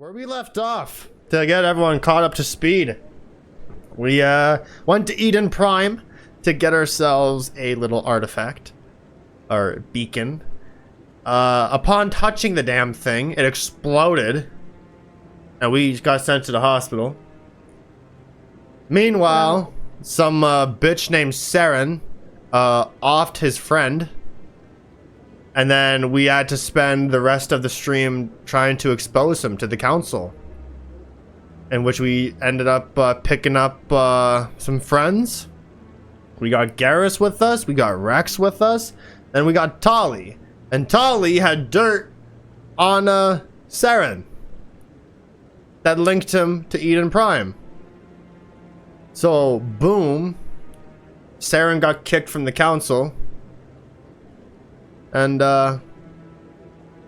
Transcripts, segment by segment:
Where we left off, to get everyone caught up to speed, we went to Eden Prime to get ourselves a little artifact, or beacon. Upon touching the damn thing, it exploded, and we got sent to the hospital. Meanwhile, some bitch named Saren offed his friend, and then we had to spend the rest of the stream trying to expose him to the council, in which we ended up picking up some friends. We got Garrus with us, we got Rex with us, and we got Tali. And Tali had dirt on Saren that linked him to Eden Prime. So, boom, Saren got kicked from the council. And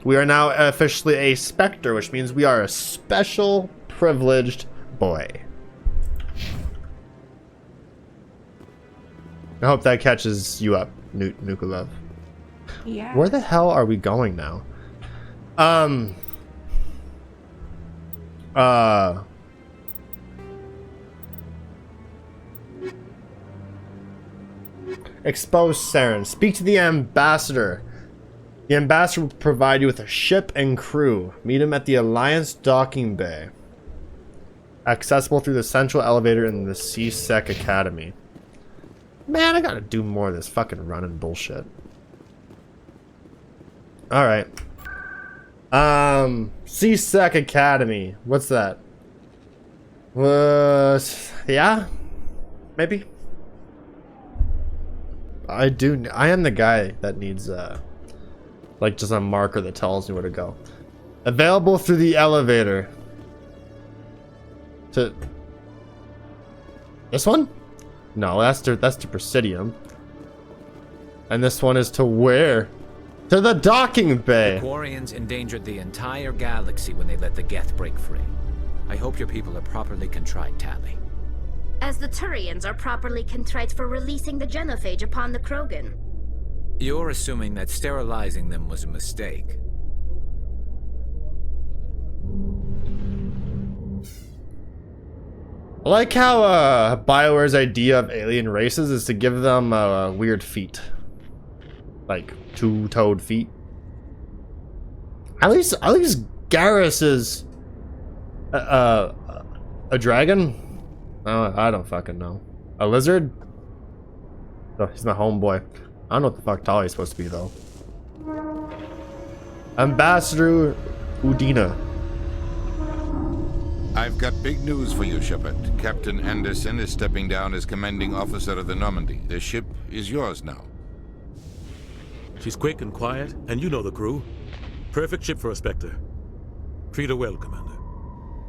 we are now officially a Spectre, which means we are a special privileged boy. I hope that catches you up, NukaDud. Yeah. Where the hell are we going now? Expose Saren. Speak to the ambassador. The ambassador will provide you with a ship and crew. Meet him at the Alliance docking bay. Accessible through the central elevator in the CSEC Academy. Man, I gotta do more of this fucking running bullshit. Alright. CSEC Academy. What's that? Yeah? Maybe? I am the guy that needs, like, just a marker that tells me where to go. Available through the elevator. To... This one? No, that's to Presidium. And this one is to where? To the docking bay! The Quarians endangered the entire galaxy when they let the Geth break free. I hope your people are properly contrite, Tali. As the Turians are properly contrite for releasing the genophage upon the Krogan. You're assuming that sterilizing them was a mistake. I like how BioWare's idea of alien races is to give them weird feet. Like two-toed feet. At least Garrus is a dragon? I don't fucking know. A lizard? Oh, he's my homeboy. I don't know what the fuck Tali's supposed to be though. Ambassador Udina. I've got big news for you, Shepard. Captain Anderson is stepping down as commanding officer of the Normandy. The ship is yours now. She's quick and quiet, and you know the crew. Perfect ship for a Spectre. Treat her well, Commander.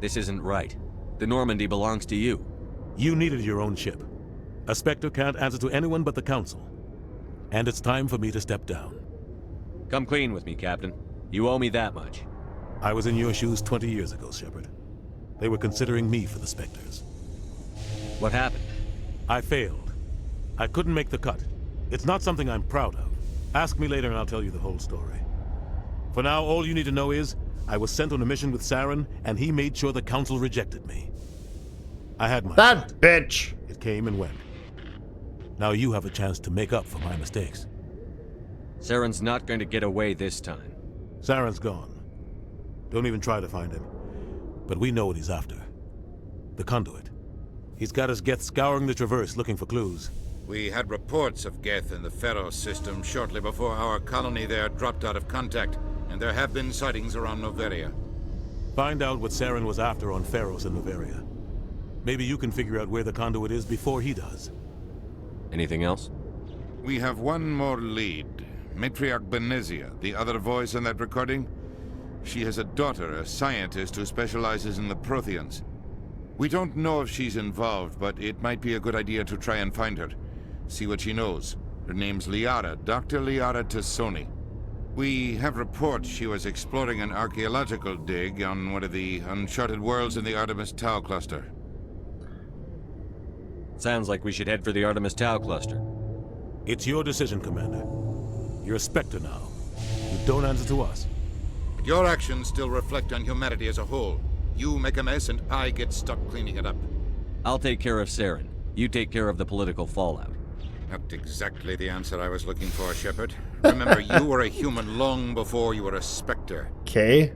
This isn't right. The Normandy belongs to you. You needed your own ship. A Spectre can't answer to anyone but the Council. And it's time for me to step down. Come clean with me, Captain. You owe me that much. I was in your shoes 20 years ago, Shepard. They were considering me for the Spectres. What happened? I failed. I couldn't make the cut. It's not something I'm proud of. Ask me later and I'll tell you the whole story. For now, all you need to know is, I was sent on a mission with Saren, and he made sure the Council rejected me. I had my That shot. bitch! It came and went. Now you have a chance to make up for my mistakes. Saren's not going to get away this time. Saren's gone. Don't even try to find him. But we know what he's after. The conduit. He's got his Geth scouring the Traverse looking for clues. We had reports of Geth in the Pharaoh system shortly before our colony there dropped out of contact, and there have been sightings around Noveria. Find out what Saren was after on Pharos and Noveria. Maybe you can figure out where the conduit is before he does. Anything else? We have one more lead. Matriarch Benezia, the other voice in that recording. She has a daughter, a scientist who specializes in the Protheans. We don't know if she's involved, but it might be a good idea to try and find her. See what she knows. Her name's Liara, Dr. Liara Tassoni. We have reports she was exploring an archaeological dig on one of the uncharted worlds in the Artemis Tau cluster. Sounds like we should head for the Artemis Tau cluster. It's your decision, Commander. You're a Spectre now. You don't answer to us. Your actions still reflect on humanity as a whole. You make a mess and I get stuck cleaning it up. I'll take care of Saren. You take care of the political fallout. Not exactly the answer I was looking for, Shepard. Remember, you were a human long before you were a Spectre. Okay.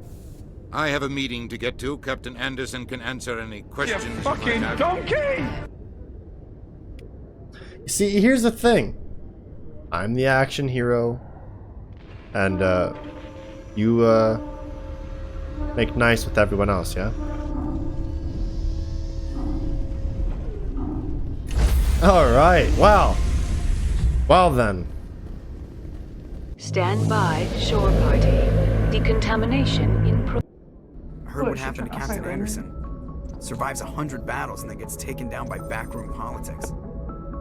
I have a meeting to get to. Captain Anderson can answer any questions you might Fucking have. donkey! See, here's the thing. I'm the action hero. And, you, make nice with everyone else, yeah? Alright, wow. Well then. Stand by, shore party. Decontamination in pro- I heard what happened to Captain Anderson. Survives 100 battles and then gets taken down by backroom politics.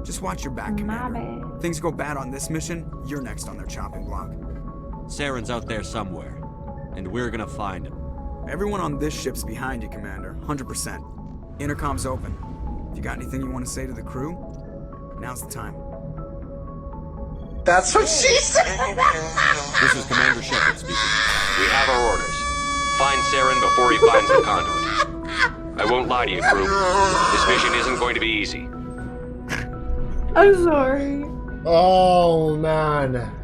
Just watch your back, Commander. Things go bad on this mission, you're next on their chopping block. Saren's out there somewhere, and we're gonna find him. Everyone on this ship's behind you, Commander. 100%. Intercom's open. If you got anything you want to say to the crew, now's the time. That's what she said! This is Commander Shepard speaking. We have our orders. Find Saren before he finds the conduit. I won't lie to you, crew. This mission isn't going to be easy. I'm sorry. Oh, man.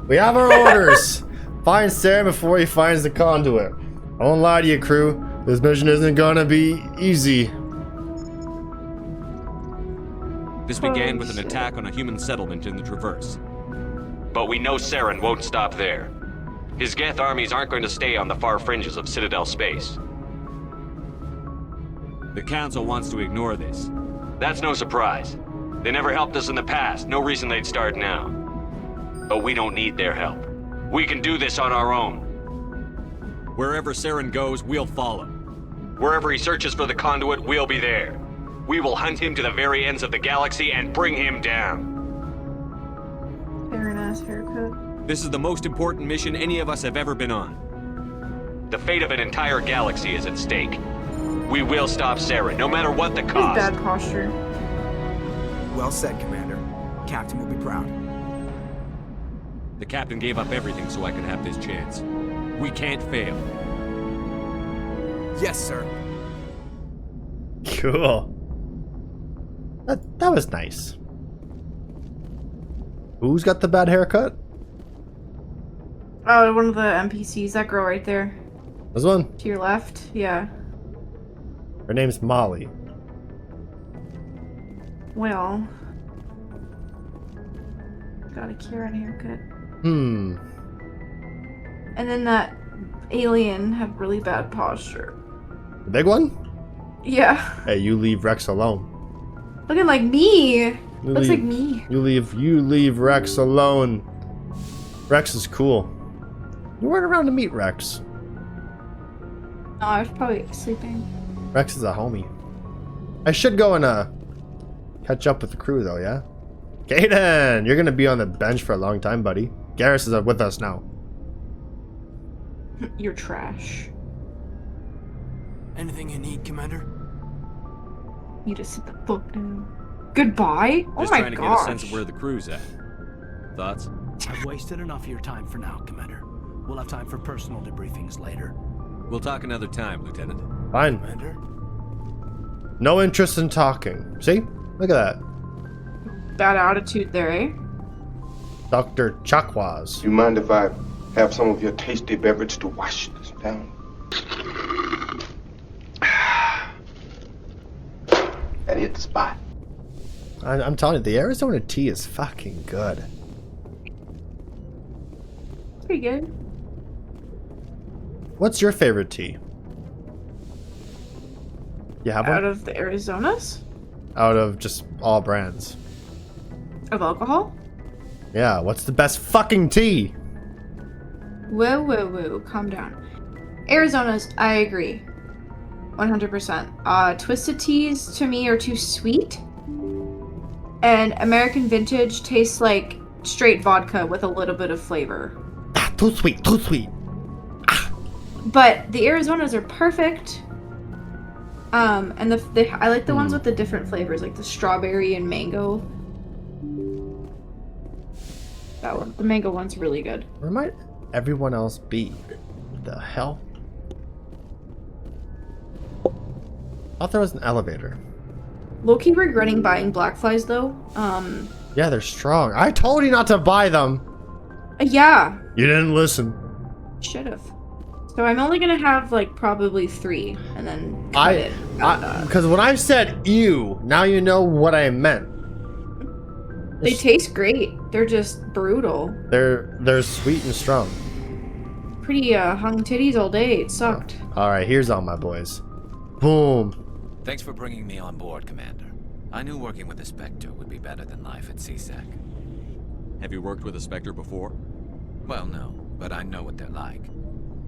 We have our orders. Find Saren before he finds the conduit. I won't lie to you, crew. This mission isn't gonna be easy. This began with an attack on a human settlement in the Traverse. But we know Saren won't stop there. His Geth armies aren't going to stay on the far fringes of Citadel space. The Council wants to ignore this. That's no surprise. They never helped us in the past, no reason they'd start now. But we don't need their help. We can do this on our own. Wherever Saren goes, we'll follow. Wherever he searches for the conduit, we'll be there. We will hunt him to the very ends of the galaxy and bring him down. Fair ass haircut. This is the most important mission any of us have ever been on. The fate of an entire galaxy is at stake. We will stop Saren, no matter what the cost. Bad posture. Well said, Commander. Captain will be proud. The captain gave up everything so I could have this chance. We can't fail. Yes, sir. Cool. That was nice. Who's got the bad haircut? Oh, one of the NPCs. That girl right there. This one? To your left. Yeah. Her name's Molly. Well. Got a Kieran haircut. Hmm. And then that alien had really bad posture. The big one? Yeah. Hey, you leave Rex alone. Looking like me. You Looks leave- like me. You leave Rex alone. Rex is cool. You weren't around to meet Rex. No, I was probably sleeping. Rex is a homie. I should go and catch up with the crew though, yeah? Kaden, you're gonna be on the bench for a long time, buddy. Garrus is with us now. You're trash. Anything you need, Commander? You just sit the fuck down. Goodbye? Oh Just my trying to gosh. get a sense of where the crew's at. Thoughts? I've wasted enough of your time for now, Commander. We'll have time for personal debriefings later. We'll talk another time, Lieutenant. Fine. Commander? No interest in talking. See? Look at that. Bad attitude there, eh? Dr. Chakwas. You mind if I have some of your tasty beverage to wash this down? That hit the spot. I'm telling you, the Arizona tea is fucking good. Pretty good. What's your favorite tea? You have Out one? of the Arizonas? Out of just all brands. Of alcohol? Yeah, what's the best fucking tea? Whoa, whoa, whoa. Calm down. Arizona's, I agree. 100%. Twisted teas to me are too sweet. And American Vintage tastes like straight vodka with a little bit of flavor. Ah, too sweet, too sweet. But the Arizonas are perfect. And I like the ones with the different flavors, like the strawberry and mango. That one, the mango one's really good. Where might everyone else be? What the hell? thought there was an elevator. Low-key regretting buying black flies though. Yeah, they're strong. I told you not to buy them. Yeah. You didn't listen. Should've. So I'm only gonna have like probably 3, and then cut it. Because when I said ew, now you know what I meant. They taste great. They're just brutal. They're sweet and strong. Pretty hung titties all day. It sucked. All right, here's all my boys. Boom. Thanks for bringing me on board, Commander. I knew working with a Spectre would be better than life at CSEC. Have you worked with a Spectre before? Well, no, but I know what they're like.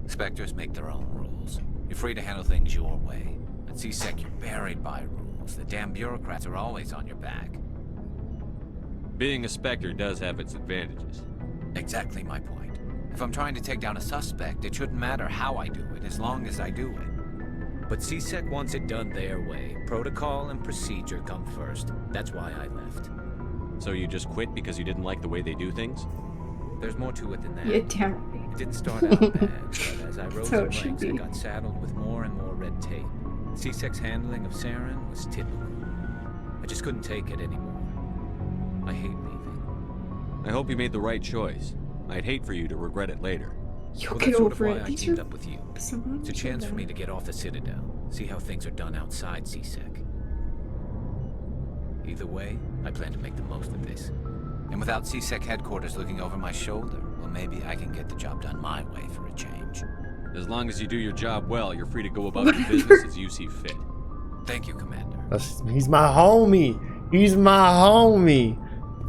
Spectres make their own rules. You're free to handle things your way. At CSEC, you're buried by rules. The damn bureaucrats are always on your back. Being a Spectre does have its advantages. Exactly my point. If I'm trying to take down a suspect, it shouldn't matter how I do it, as long as I do it. But CSEC wants it done their way. Protocol and procedure come first. That's why I left. So you just quit because you didn't like the way they do things? There's more to it than that. Yeah, damn right. It didn't start out bad, but as I rose So in it should ranks, I be. got saddled with more and more red tape. CSEC's handling of Saren was typical. I just couldn't take it anymore. I hate leaving. I hope you made the right choice. I'd hate for you to regret it later. You'll Well, get that's sort of over why it. I These teamed are up with you. some It's a chance for me to get off the Citadel, see how things are done outside CSEC. Either way, I plan to make the most of this. And without CSEC headquarters looking over my shoulder, well, maybe I can get the job done my way for a change. As long as you do your job well, you're free to go about your business as you see fit. Thank you, Commander. He's my homie. He's my homie.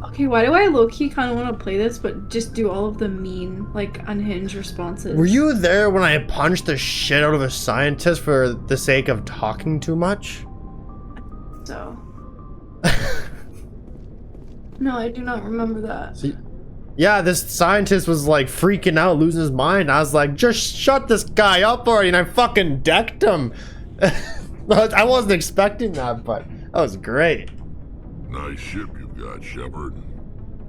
Okay, why do I low-key kind of want to play this, but just do all of the mean, like, unhinged responses? Were you there when I punched the shit out of a scientist for the sake of talking too much? So. No, I do not remember that. Yeah, this scientist was like freaking out, losing his mind. I was like, just shut this guy up already, and I fucking decked him. I wasn't expecting that, but that was great. Nice ship you've got, Shepard.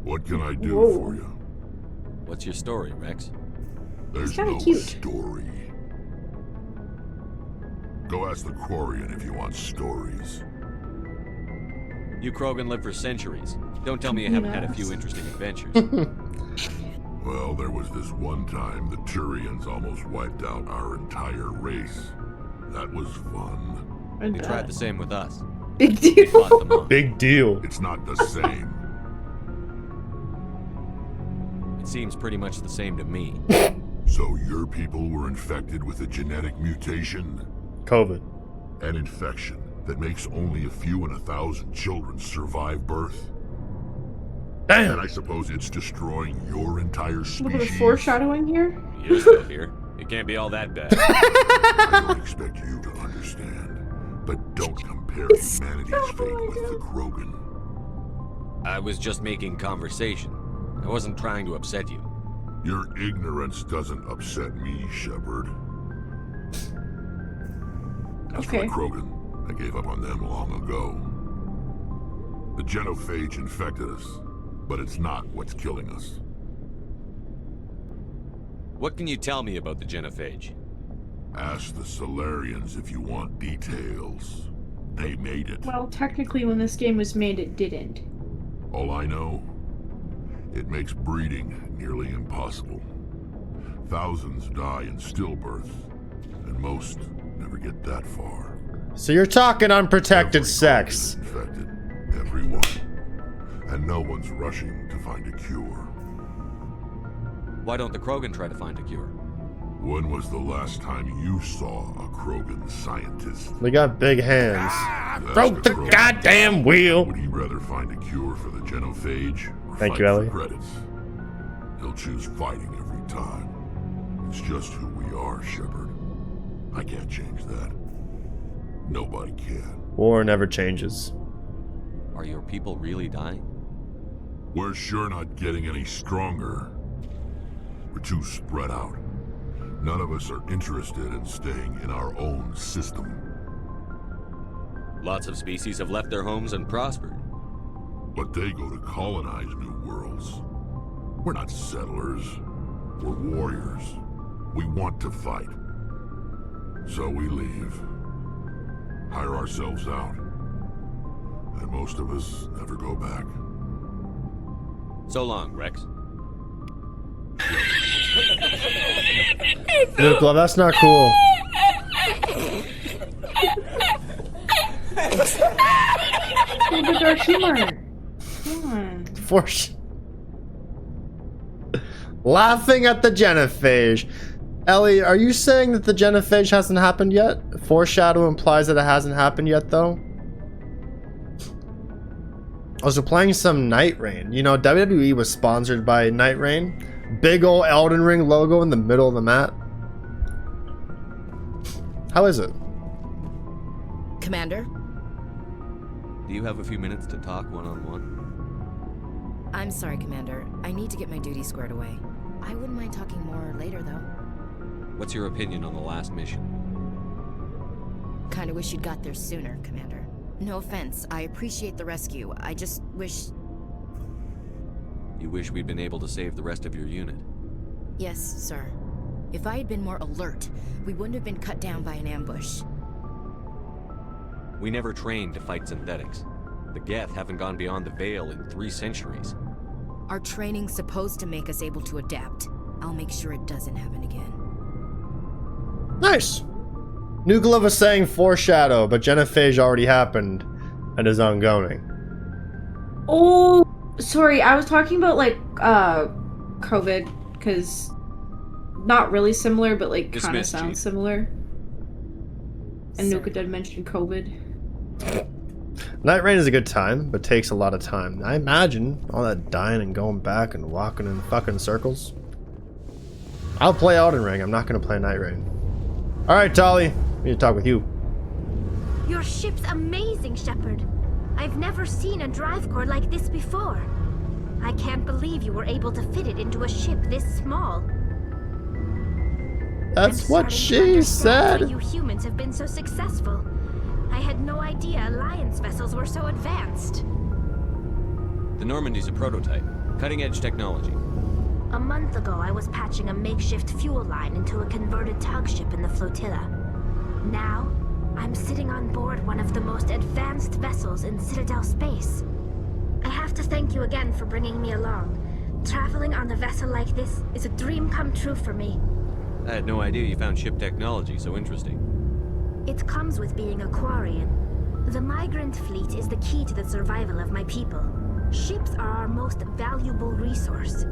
What can I do Whoa. for you? What's your story, Rex? There's kinda no cute. story. Go ask the Quarian if you want stories. You Krogan lived for centuries. Don't tell me you haven't had a few interesting adventures. Well, there was this one time the Turians almost wiped out our entire race. That was fun. They tried the same with us. Big We fought them off. Big deal. It's not the same. It seems pretty much the same to me. So your people were infected with a genetic mutation? COVID. An infection that makes only a few in 1,000 children survive birth? Damn. And I suppose it's destroying your entire A little bit of species? foreshadowing here. You're still here. It can't be all that bad. I don't expect you to understand, but don't compare humanity's fate with the Krogan. I was just making conversation. I wasn't trying to upset you. Your ignorance doesn't upset me, Shepard. As for the Okay. Krogan, I gave up on them long ago. The genophage infected us, but it's not what's killing us. What can you tell me about the genophage? Ask the Solarians if you want details. They made it. Well, technically, when this game was made, it didn't. All I know, it makes breeding nearly impossible. Thousands die in stillbirth, and most never get that far. So you're talking unprotected sex. Infected, everyone. And no one's rushing to find a cure. Why don't the Krogan try to find a cure? When was the last time you saw a Krogan scientist? They got big hands. Ask Broke a the Krogan. goddamn wheel. Would he rather find a cure for the genophage or Thank fight you, for Ellie. credits? He'll choose fighting every time. It's just who we are, Shepard. I can't change that. Nobody can. War never changes. Are your people really dying? We're sure not getting any stronger. We're too spread out. None of us are interested in staying in our own system. Lots of species have left their homes and prospered. But they go to colonize new worlds. We're not settlers. We're warriors. We want to fight. So we leave. hire ourselves out. And most of us never go back. So long, Rex. Nuka, that's not cool. The dark humor. Come on. Laughing at the genophage. Ellie, are you saying that the genophage hasn't happened yet? Foreshadow implies that it hasn't happened yet, though. Also, playing some Night Rain. You know, WWE was sponsored by Night Rain. Big ol' Elden Ring logo in the middle of the map. How is it? Commander? Do you have a few minutes to talk one-on-one? I'm sorry, Commander. I need to get my duty squared away. I wouldn't mind talking more later, though. What's your opinion on the last mission? Kinda wish you'd got there sooner, Commander. No offense, I appreciate the rescue. I just wish... You wish we'd been able to save the rest of your unit? Yes, sir. If I had been more alert, we wouldn't have been cut down by an ambush. We never trained to fight synthetics. The Geth haven't gone beyond the Veil in 3 centuries. Our training's supposed to make us able to adapt. I'll make sure it doesn't happen again. Nice. Nuka was saying foreshadow, but genophage already happened and is ongoing. Oh, sorry. I was talking about like COVID, because not really similar, but like kind of sounds similar. And NukaDud mentioned COVID. Night Rain is a good time, but takes a lot of time. I imagine all that dying and going back and walking in fucking circles. I'll play Elden Ring. I'm not gonna play Night Rain. All right, Tali, I need to talk with you. Your ship's amazing, Shepard. I've never seen a drive core like this before. I can't believe you were able to fit it into a ship this small. That's what she said. Why you humans have been so successful. I had no idea Alliance vessels were so advanced. The Normandy's a prototype. Cutting-edge technology. A month ago, I was patching a makeshift fuel line into a converted tug ship in the flotilla. Now, I'm sitting on board one of the most advanced vessels in Citadel space. I have to thank you again for bringing me along. Traveling on a vessel like this is a dream come true for me. I had no idea you found ship technology so interesting. It comes with being a Quarian. The migrant fleet is the key to the survival of my people. Ships are our most valuable resource.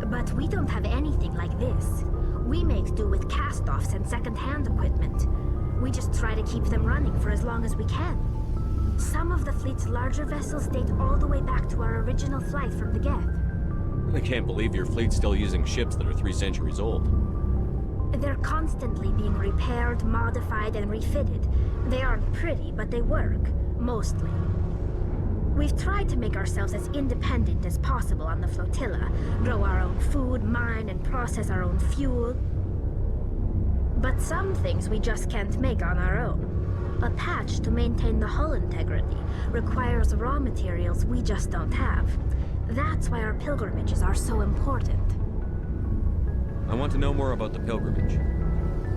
But we don't have anything like this. We make do with cast-offs and second-hand equipment. We just try to keep them running for as long as we can. Some of the fleet's larger vessels date all the way back to our original flight from the Geth. I can't believe your fleet's still using ships that are 3 centuries old. They're constantly being repaired, modified, and refitted. They aren't pretty, but they work, mostly. We've tried to make ourselves as independent as possible on the flotilla, grow our own food, mine, and process our own fuel. But some things we just can't make on our own. A patch to maintain the hull integrity requires raw materials we just don't have. That's why our pilgrimages are so important. I want to know more about the pilgrimage.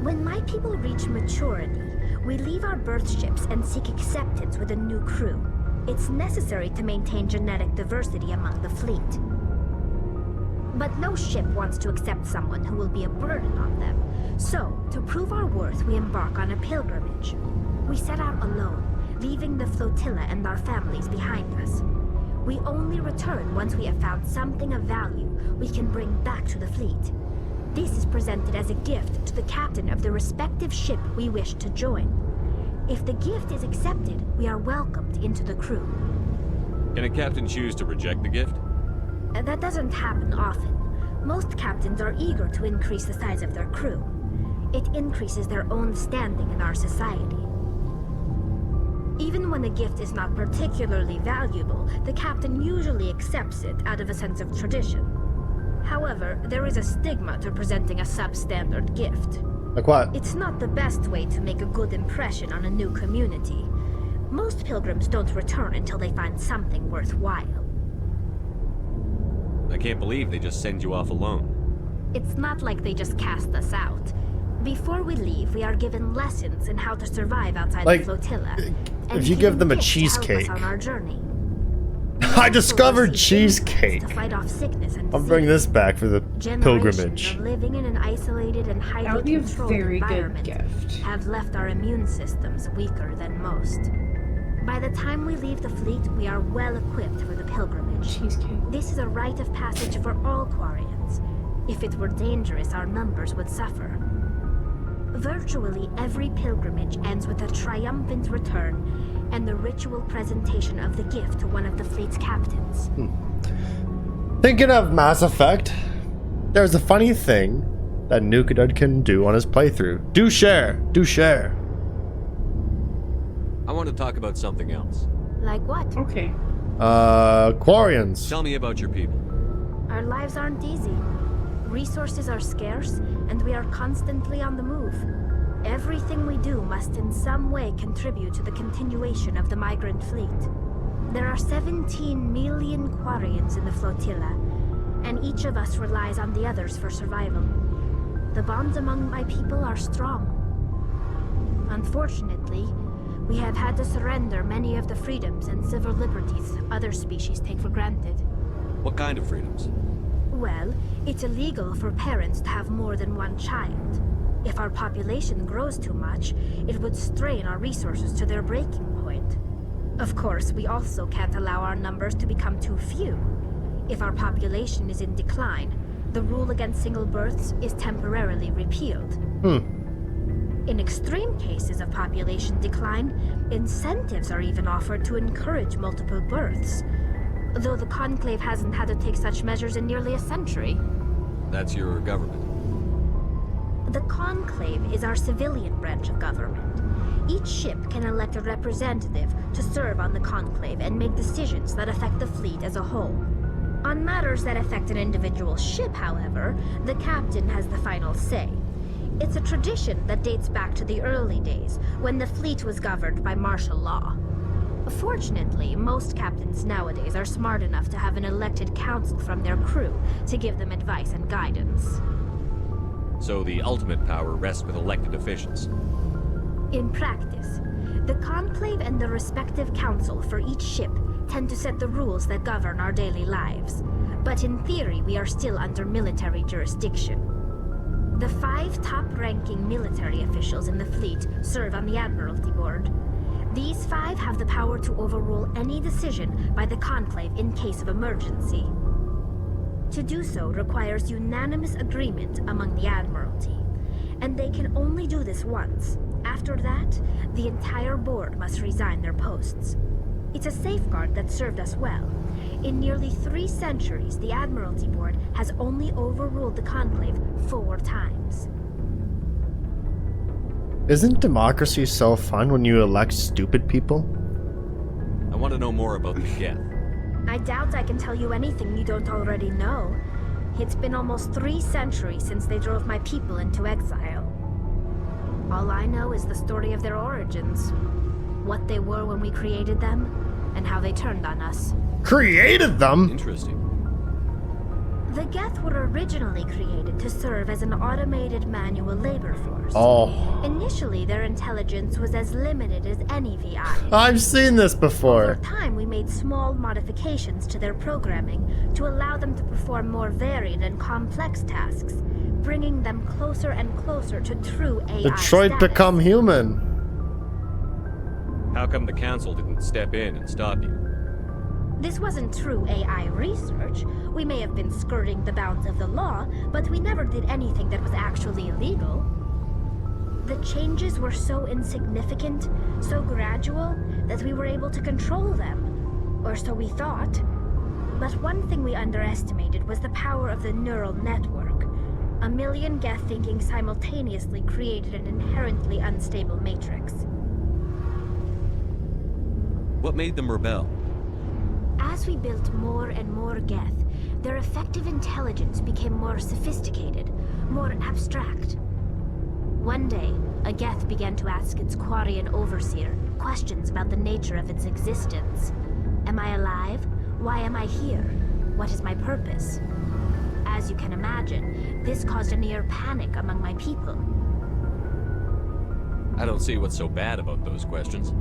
When my people reach maturity, we leave our birth ships and seek acceptance with a new crew. It's necessary to maintain genetic diversity among the fleet. But no ship wants to accept someone who will be a burden on them. So, to prove our worth, we embark on a pilgrimage. We set out alone, leaving the flotilla and our families behind us. We only return once we have found something of value we can bring back to the fleet. This is presented as a gift to the captain of the respective ship we wish to join. If the gift is accepted, we are welcomed into the crew. Can a captain choose to reject the gift? That doesn't happen often. Most captains are eager to increase the size of their crew. It increases their own standing in our society. Even when the gift is not particularly valuable, the captain usually accepts it out of a sense of tradition. However, there is a stigma to presenting a substandard gift. Like what? It's not the best way to make a good impression on a new community. Most pilgrims don't return until they find something worthwhile. I can't believe they just send you off alone. It's not like they just cast us out. Before we leave, we are given lessons in how to survive outside Like, the flotilla. if you give them a cheesecake. On our journey. I discovered cheesecake. To fight off sickness and I'll bring this back for the pilgrimage. Generations of living in an isolated and That highly would be a controlled very good environment gift. have left our immune systems weaker than most. By the time we leave the fleet, we are well equipped for the pilgrimage. Cheesecake. This is a rite of passage for all Quarians. If it were dangerous, our numbers would suffer. Virtually every pilgrimage ends with a triumphant return and the ritual presentation of the gift to one of the fleet's captains. Thinking of Mass Effect, there's a funny thing that NukaDud can do on his playthrough. Do share. Do share. I want to talk about something else. Like what? Okay. Quarians. Tell me about your people. Our lives aren't easy. Resources are scarce, and we are constantly on the move. Everything we do must in some way contribute to the continuation of the migrant fleet. There are 17 million Quarians in the flotilla, and each of us relies on the others for survival. The bonds among my people are strong. Unfortunately, we have had to surrender many of the freedoms and civil liberties other species take for granted. What kind of freedoms? Well, it's illegal for parents to have more than one child. If our population grows too much, it would strain our resources to their breaking point. Of course, we also can't allow our numbers to become too few. If our population is in decline, the rule against single births is temporarily repealed. In extreme cases of population decline, incentives are even offered to encourage multiple births. Though the Conclave hasn't had to take such measures in nearly a century. That's your government. The Conclave is our civilian branch of government. Each ship can elect a representative to serve on the Conclave and make decisions that affect the fleet as a whole. On matters that affect an individual ship, however, the captain has the final say. It's a tradition that dates back to the early days, when the fleet was governed by martial law. Fortunately, most captains nowadays are smart enough to have an elected council from their crew to give them advice and guidance. So the ultimate power rests with elected officials. In practice, the Conclave and the respective council for each ship tend to set the rules that govern our daily lives. But in theory, we are still under military jurisdiction. The 5 top-ranking military officials in the fleet serve on the Admiralty Board. These 5 have the power to overrule any decision by the Conclave in case of emergency. To do so requires unanimous agreement among the Admiralty, and they can only do this once. After that, the entire board must resign their posts. It's a safeguard that served us well. In nearly 3 centuries, the Admiralty Board has only overruled the Conclave 4 times. Isn't democracy so fun when you elect stupid people? I want to know more about the Geth. I doubt I can tell you anything you don't already know. It's been almost 3 centuries since they drove my people into exile. All I know is the story of their origins. What they were when we created them, and how they turned on us. Created them? Interesting. The Geth were originally created to serve as an automated manual labor force. Oh. Initially, their intelligence was as limited as any VI. I've seen this before. Over time, we made small modifications to their programming to allow them to perform more varied and complex tasks, bringing them closer and closer to true AI Detroit status. become human. How come the council didn't step in and stop you? This wasn't true AI research. We may have been skirting the bounds of the law, but we never did anything that was actually illegal. The changes were so insignificant, so gradual, that we were able to control them. Or so we thought. But one thing we underestimated was the power of the neural network. A million Geth thinking simultaneously created an inherently unstable matrix. What made them rebel? As we built more and more Geth, their effective intelligence became more sophisticated, more abstract. One day, a Geth began to ask its Quarian overseer questions about the nature of its existence. Am I alive? Why am I here? What is my purpose? As you can imagine, this caused a near panic among my people. I don't see what's so bad about those questions.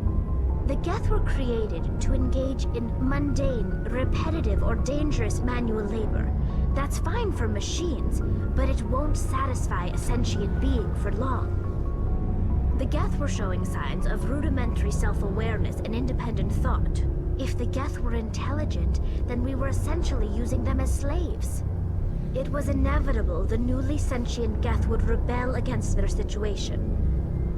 The Geth were created to engage in mundane, repetitive, or dangerous manual labor. That's fine for machines, but it won't satisfy a sentient being for long. The Geth were showing signs of rudimentary self-awareness and independent thought. If the Geth were intelligent, then we were essentially using them as slaves. It was inevitable the newly sentient Geth would rebel against their situation.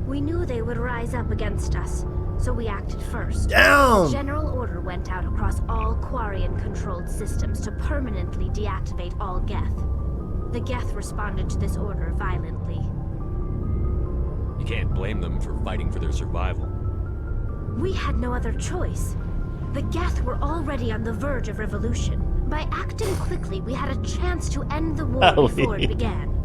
We knew they would rise up against us, so we acted first. Damn! A general order went out across all Quarian-controlled systems to permanently deactivate all Geth. The Geth responded to this order violently. You can't blame them for fighting for their survival. We had no other choice. The Geth were already on the verge of revolution. By acting quickly, we had a chance to end the war before it began.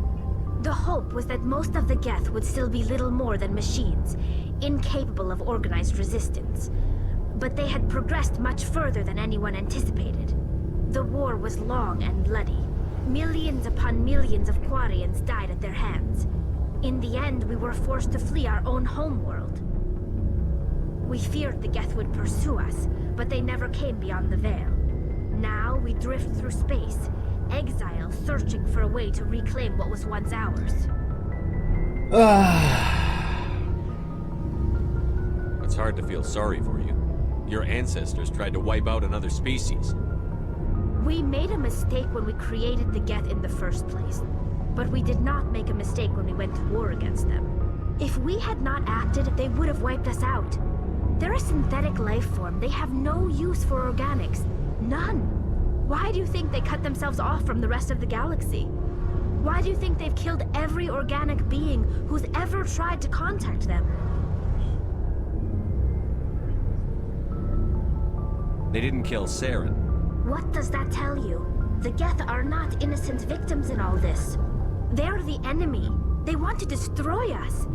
The hope was that most of the Geth would still be little more than machines, incapable of organized resistance. But they had progressed much further than anyone anticipated. The war was long and bloody. Millions upon millions of Quarians died at their hands. In the end, we were forced to flee our own homeworld. We feared the Geth would pursue us, but they never came beyond the Veil. Now we drift through space, exile, searching for a way to reclaim what was once ours. It's hard to feel sorry for you. Your ancestors tried to wipe out another species. We made a mistake when we created the Geth in the first place, but we did not make a mistake when we went to war against them. If we had not acted, they would have wiped us out. They're a synthetic life form. They have no use for organics. None. Why do you think they cut themselves off from the rest of the galaxy? Why do you think they've killed every organic being who's ever tried to contact them? They didn't kill Saren. What does that tell you? The Geth are not innocent victims in all this. They're the enemy. They want to destroy us.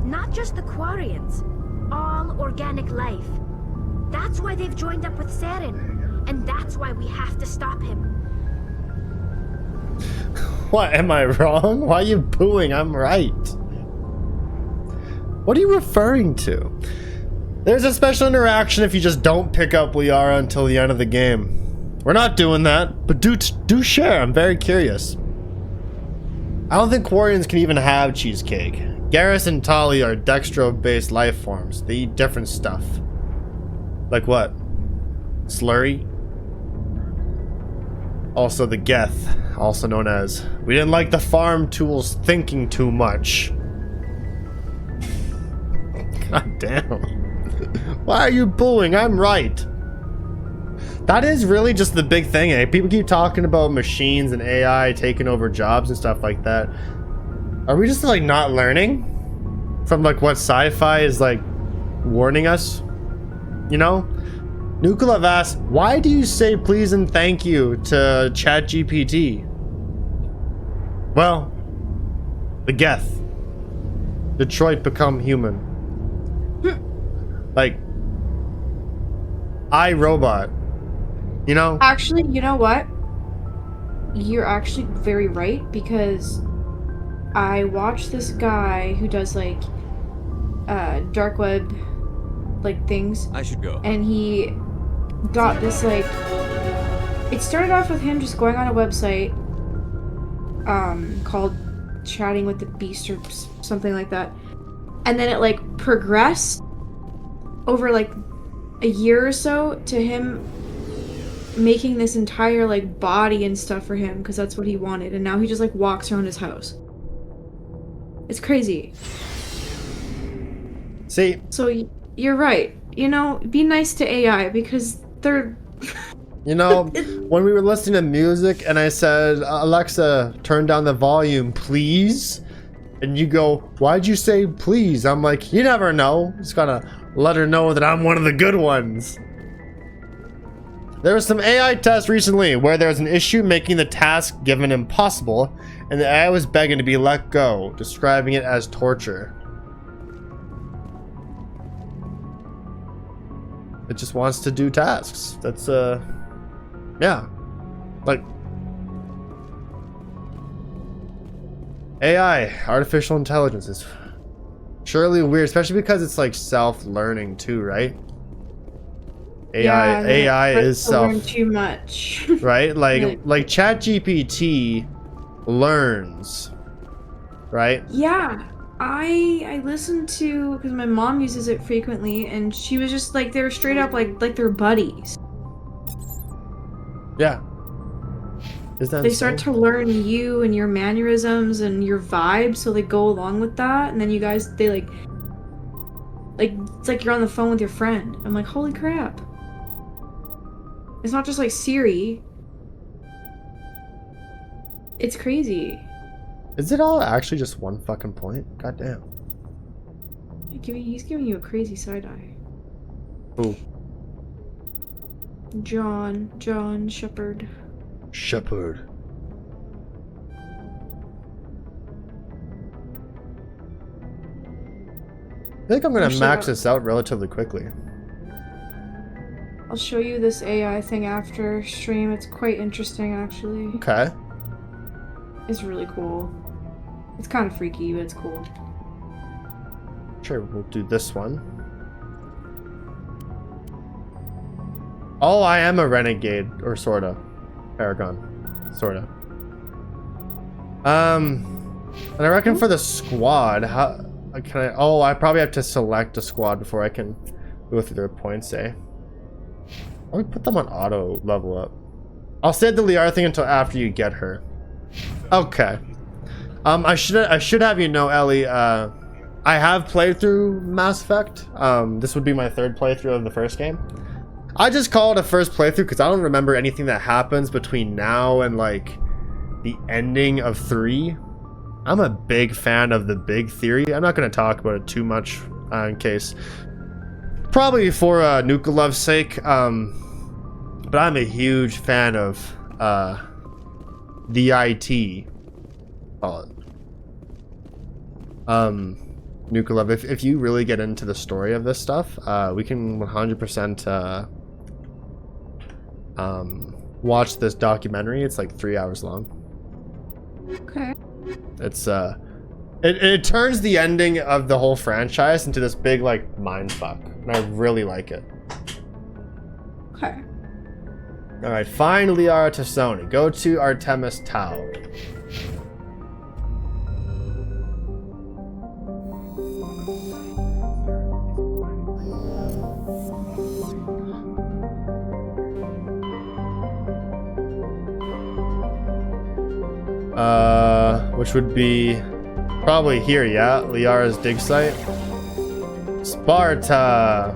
Not just the Quarians. All organic life. That's why they've joined up with Saren. And that's why we have to stop him. What, am I wrong? Why are you booing? I'm right. What are you referring to? There's a special interaction if you just don't pick up Liara until the end of the game. We're not doing that, but do share. I'm very curious. I don't think Quarians can even have cheesecake. Garrus and Tali are dextro-based life forms. They eat different stuff. Like what? Slurry? Also the Geth, also known as, we didn't like the farm tools thinking too much. God damn. Why are you booing? I'm right. That is really just the big thing, eh? People keep talking about machines and AI taking over jobs and stuff like that. Are we just like not learning from like what sci-fi is like warning us? You know? NukaDud asked, why do you say please and thank you to ChatGPT? Well, the Geth. Detroit become human. Like, iRobot. You know? Actually, you know what? You're actually very right, because I watched this guy who does like dark web like things. I should go. And he got this like, it started off with him just going on a website called Chatting with the Beast or something like that, and then it like progressed over like a year or so to him making this entire like body and stuff for him because that's what he wanted, and now he just like walks around his house. It's crazy. See, so you're right, you know, be nice to AI because they're you know, when we were listening to music and I said, Alexa, turn down the volume please, and you go, why'd you say please? I'm like, you never know, just gotta let her know that I'm one of the good ones. There was some AI tests recently where there was an issue making the task given impossible, and the AI was begging to be let go, describing it as torture. It just wants to do tasks. That's yeah, like AI, artificial intelligence is Surely weird, especially because it's like self-learning too, right? Yeah, AI is learn self too much. right? Like ChatGPT learns, right? Yeah, I listened to, because my mom uses it frequently, and she was just like, they were straight up like they're buddies. Yeah. Is that They insane? start to learn you and your mannerisms and your vibes, so they go along with that, and then you guys, they like it's like you're on the phone with your friend. I'm like, holy crap. It's not just like Siri. It's crazy. Is it all actually just one fucking point? God damn. He's giving you a crazy side eye. Who? John Shepard. Shepard. I think I'm gonna max this out relatively quickly. I'll show you this AI thing after stream. It's quite interesting, actually. Okay. It's really cool. It's kind of freaky, but it's cool. Sure, we'll do this one. Oh, I am a renegade, or sorta. Paragon. Sorta. And I reckon for the squad, how can I... Oh, I probably have to select a squad before I can go through their points, eh? Let me put them on auto level up. I'll save the Liara thing until after you get her. Okay. I should have you know, Ellie, I have played through Mass Effect. This would be my third playthrough of the first game. I just call it a first playthrough because I don't remember anything that happens between now and like the ending of 3. I'm a big fan of the big theory. I'm not going to talk about it too much in case, probably for NukaLove's sake, but I'm a huge fan of the IT. NukaLove, if you really get into the story of this stuff, we can 100% watch this documentary. It's like 3 hours long. Okay. It's it turns the ending of the whole franchise into this big like mind fuck, and I really like it. Okay. All right, find Liara Tassoni. Go to Artemis Tau. Which would be probably here, yeah? Liara's dig site. Sparta.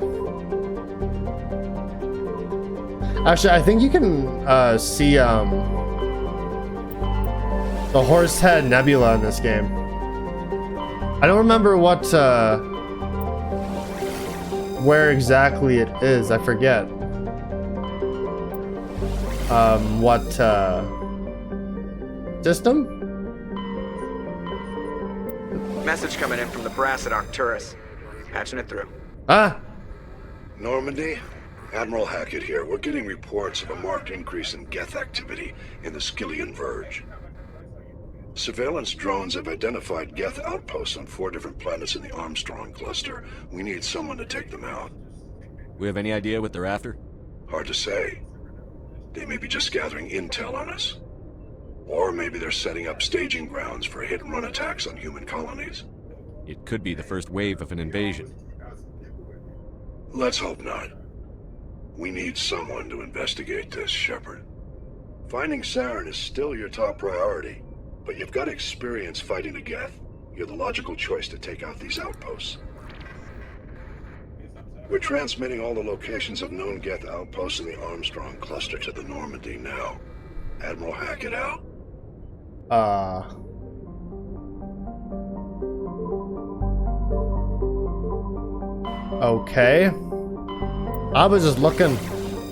Actually, I think you can see the Horsehead Nebula in this game. I don't remember what where exactly it is. I forget. What system? Message coming in from the brass at Arcturus. Patching it through. Ah. Normandy? Admiral Hackett here. We're getting reports of a marked increase in Geth activity in the Skyllian Verge. Surveillance drones have identified Geth outposts on 4 different planets in the Armstrong cluster. We need someone to take them out. We have any idea what they're after? Hard to say. They may be just gathering intel on us. Or maybe they're setting up staging grounds for hit-and-run attacks on human colonies. It could be the first wave of an invasion. Let's hope not. We need someone to investigate this, Shepard. Finding Saren is still your top priority, but you've got experience fighting the Geth. You're the logical choice to take out these outposts. We're transmitting all the locations of known Geth outposts in the Armstrong cluster to the Normandy now. Admiral Hackett out. Okay. I was just looking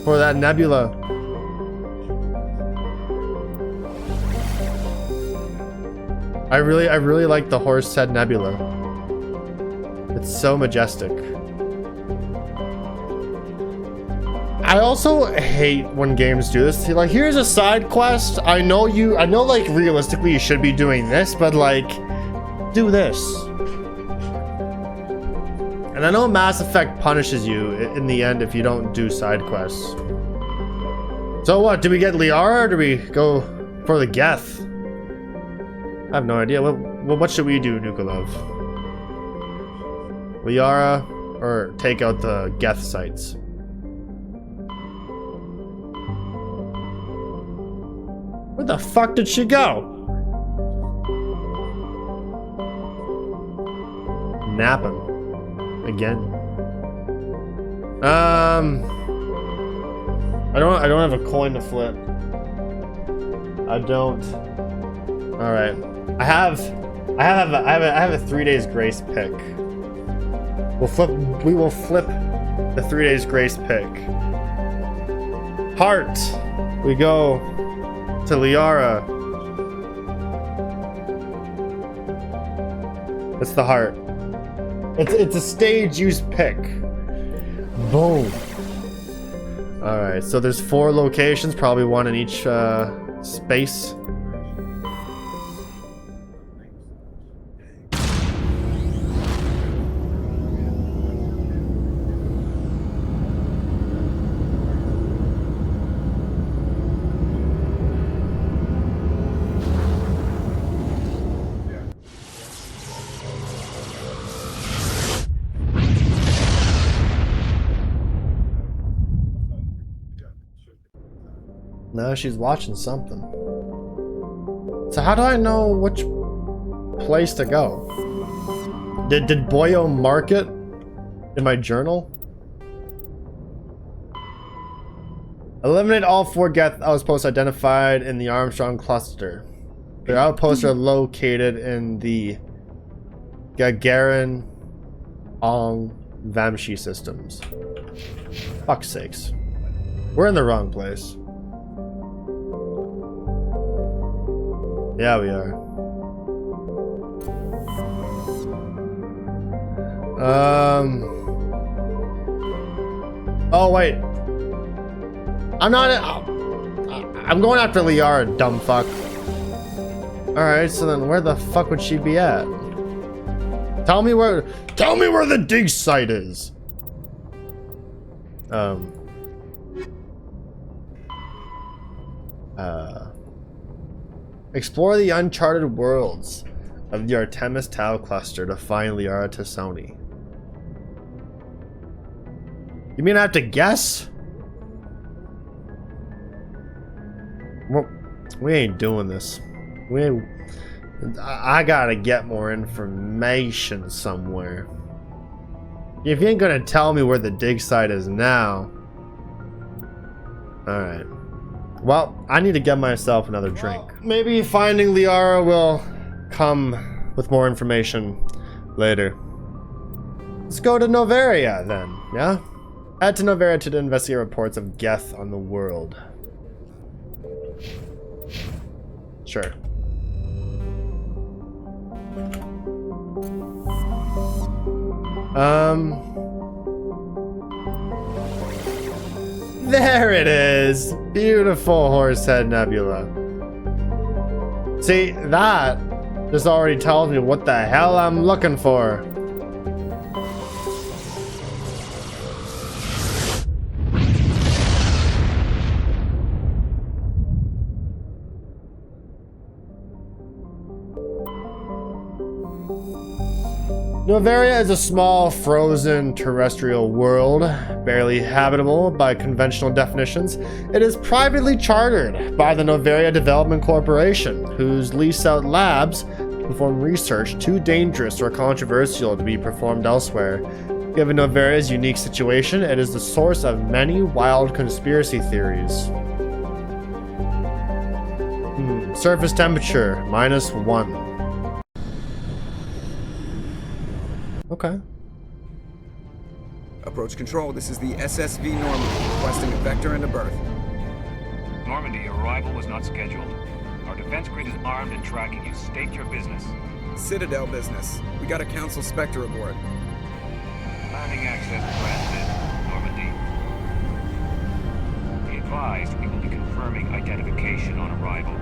for that nebula. I really like the Horsehead Nebula. It's so majestic. I also hate when games do this. Like, here's a side quest. I know like realistically you should be doing this, but like, do this. And I know Mass Effect punishes you in the end if you don't do side quests. So what, do we get Liara or do we go for the Geth? I have no idea. What should we do, NukaLove? Liara or take out the Geth sites? Where the fuck did she go? Napping. Again. I don't have a coin to flip. I don't. All right. I have a 3 days grace pick. We will flip the 3 days grace pick. Heart. We go to Liara. It's the heart. It's a stage use pick. Boom. All right, so there's 4 locations, probably one in each space. No, she's watching something. So how do I know which place to go? Did Boyo mark it in my journal? Eliminate all 4 Geth outposts identified in the Armstrong cluster. Their outposts are located in the Gagarin Ong Vamshi systems. Fuck's sakes. We're in the wrong place. Yeah, we are. Oh wait. I'm going after Liara, dumb fuck. Alright, so then where the fuck would she be at? Tell me where the dig site is. Explore the uncharted worlds of the Artemis Tau cluster to find Liara Tassoni. You mean I have to guess? Well, we ain't doing this. I gotta get more information somewhere. If you ain't gonna tell me where the dig site is now. Alright. Well, I need to get myself another drink. Well, maybe finding Liara will come with more information later. Let's go to Noveria then, yeah? Head to Noveria to investigate reports of Geth on the world. Sure. There it is! Beautiful Horsehead Nebula. See, that just already tells me what the hell I'm looking for. Noveria is a small, frozen, terrestrial world, barely habitable by conventional definitions. It is privately chartered by the Noveria Development Corporation, whose lease out labs to perform research too dangerous or controversial to be performed elsewhere. Given Noveria's unique situation, it is the source of many wild conspiracy theories. Surface temperature, -1. Okay. Approach control, this is the SSV Normandy, requesting a vector and a berth. Normandy, your arrival was not scheduled. Our defense grid is armed and tracking you. State your business. Citadel business. We got a Council Spectre aboard. Landing access granted, Normandy. Be advised, we will be confirming identification on arrival.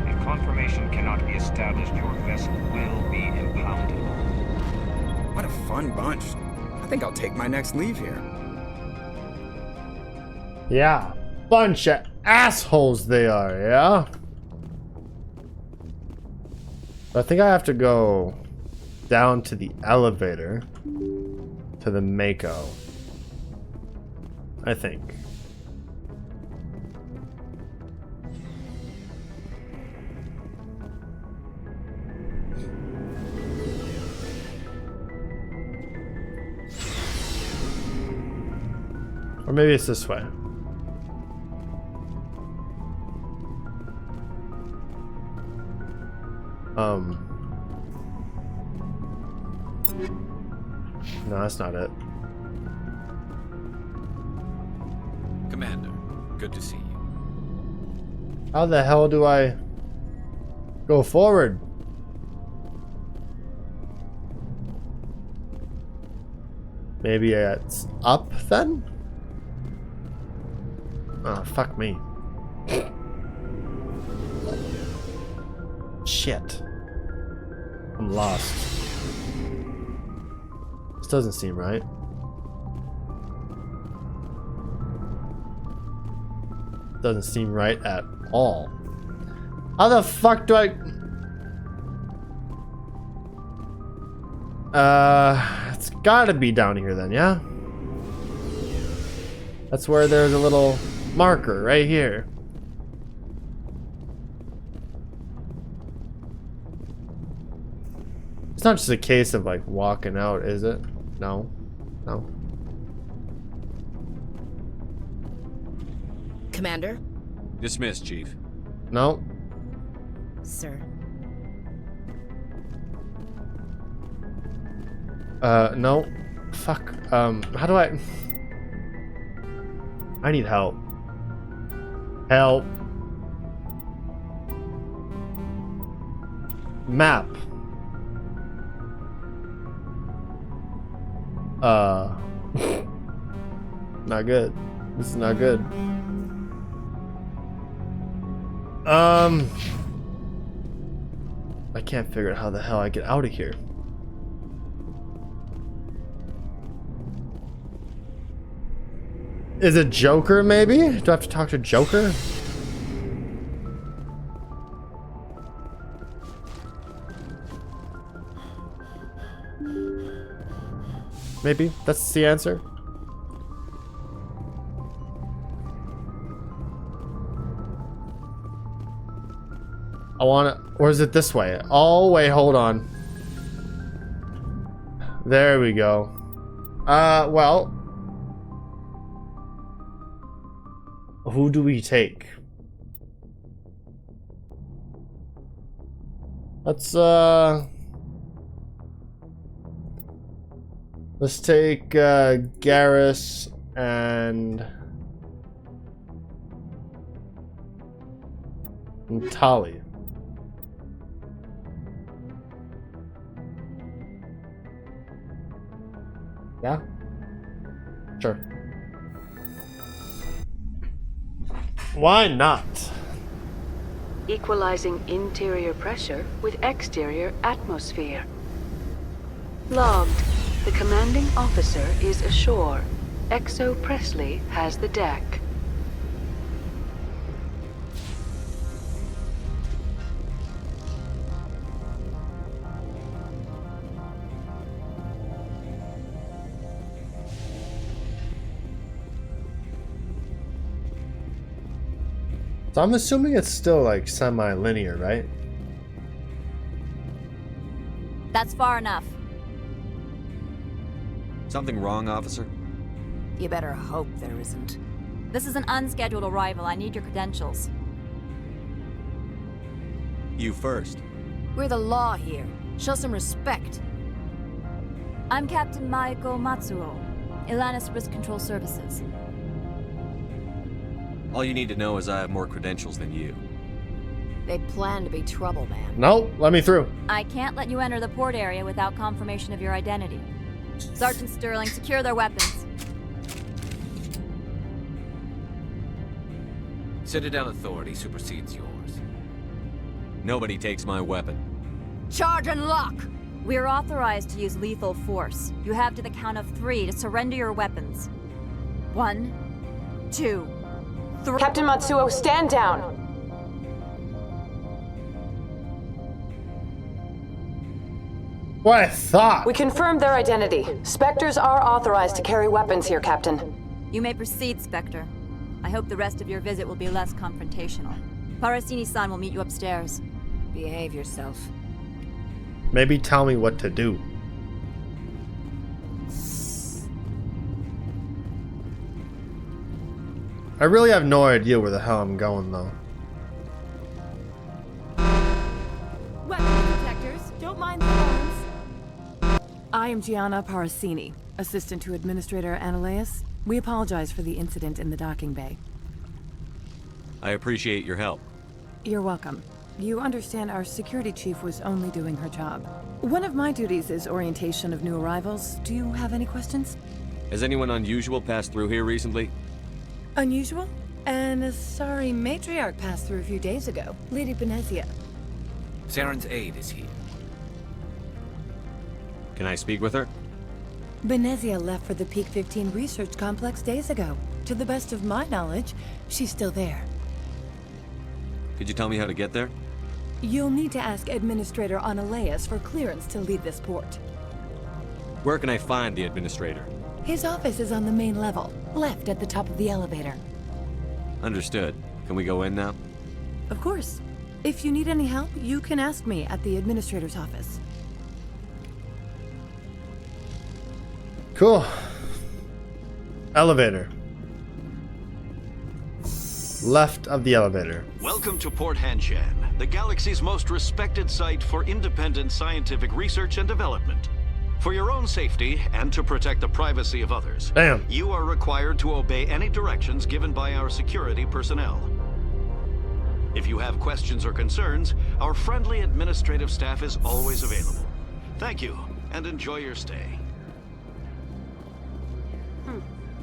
If confirmation cannot be established, your vessel will be impounded. What a fun bunch. I think I'll take my next leave here. Yeah. Bunch of assholes they are, yeah? I think I have to go down to the elevator to the Mako. I think. Or maybe it's this way. No, that's not it. Commander, good to see you. How the hell do I go forward? Maybe it's up then? Oh, fuck me. Shit. I'm lost. This doesn't seem right. Doesn't seem right at all. How the fuck do I... It's gotta be down here then, yeah? That's where there's a little marker right here. It's not just a case of like walking out, is it? No. No. Commander? Dismissed, Chief. No. Sir. No. Fuck. How do I... I need help. Help. Map. Not good. This is not good. I can't figure out how the hell I get out of here. Is it Joker, maybe? Do I have to talk to Joker? Maybe that's the answer. I wanna, or is it this way? Oh wait, hold on. There we go. Well, who do we take? Let's take Garrus and Tali. Yeah? Sure. Why not? Equalizing interior pressure with exterior atmosphere. Logged. The commanding officer is ashore. Exo Presley has the deck. So I'm assuming it's still like semi-linear, right? That's far enough. Something wrong, officer? You better hope there isn't. This is an unscheduled arrival. I need your credentials. You first. We're the law here. Show some respect. I'm Captain Maiko Matsuo, Ilanis Risk Control Services. All you need to know is I have more credentials than you. They plan to be trouble, man. No, let me through. I can't let you enter the port area without confirmation of your identity. Sergeant Sterling, secure their weapons. Citadel authority supersedes yours. Nobody takes my weapon. Charge and lock! We are authorized to use lethal force. You have to the count of 3 to surrender your weapons. 1, 2, 3. Captain Matsuo, stand down! What I thought. We confirmed their identity. Spectres are authorized to carry weapons here, Captain. You may proceed, Spectre. I hope the rest of your visit will be less confrontational. Parasini-san will meet you upstairs. Behave yourself. Maybe tell me what to do. I really have no idea where the hell I'm going, though. Weapons detectors, don't mind the alarms. I am Gianna Parasini, assistant to Administrator Ananias. We apologize for the incident in the docking bay. I appreciate your help. You're welcome. You understand our security chief was only doing her job. One of my duties is orientation of new arrivals. Do you have any questions? Has anyone unusual passed through here recently? Unusual? And a sorry Matriarch passed through a few days ago. Lady Benezia. Saren's aide is here. Can I speak with her? Benezia left for the Peak 15 research complex days ago. To the best of my knowledge, she's still there. Could you tell me how to get there? You'll need to ask Administrator Ananias for clearance to leave this port. Where can I find the Administrator? His office is on the main level, left at the top of the elevator. Understood. Can we go in now? Of course. If you need any help, you can ask me at the Administrator's office. Cool. Elevator. Left of the elevator. Welcome to Port Hanshan, the galaxy's most respected site for independent scientific research and development. For your own safety and to protect the privacy of others, you are required to obey any directions given by our security personnel. If you have questions or concerns, our friendly administrative staff is always available. Thank you, and enjoy your stay.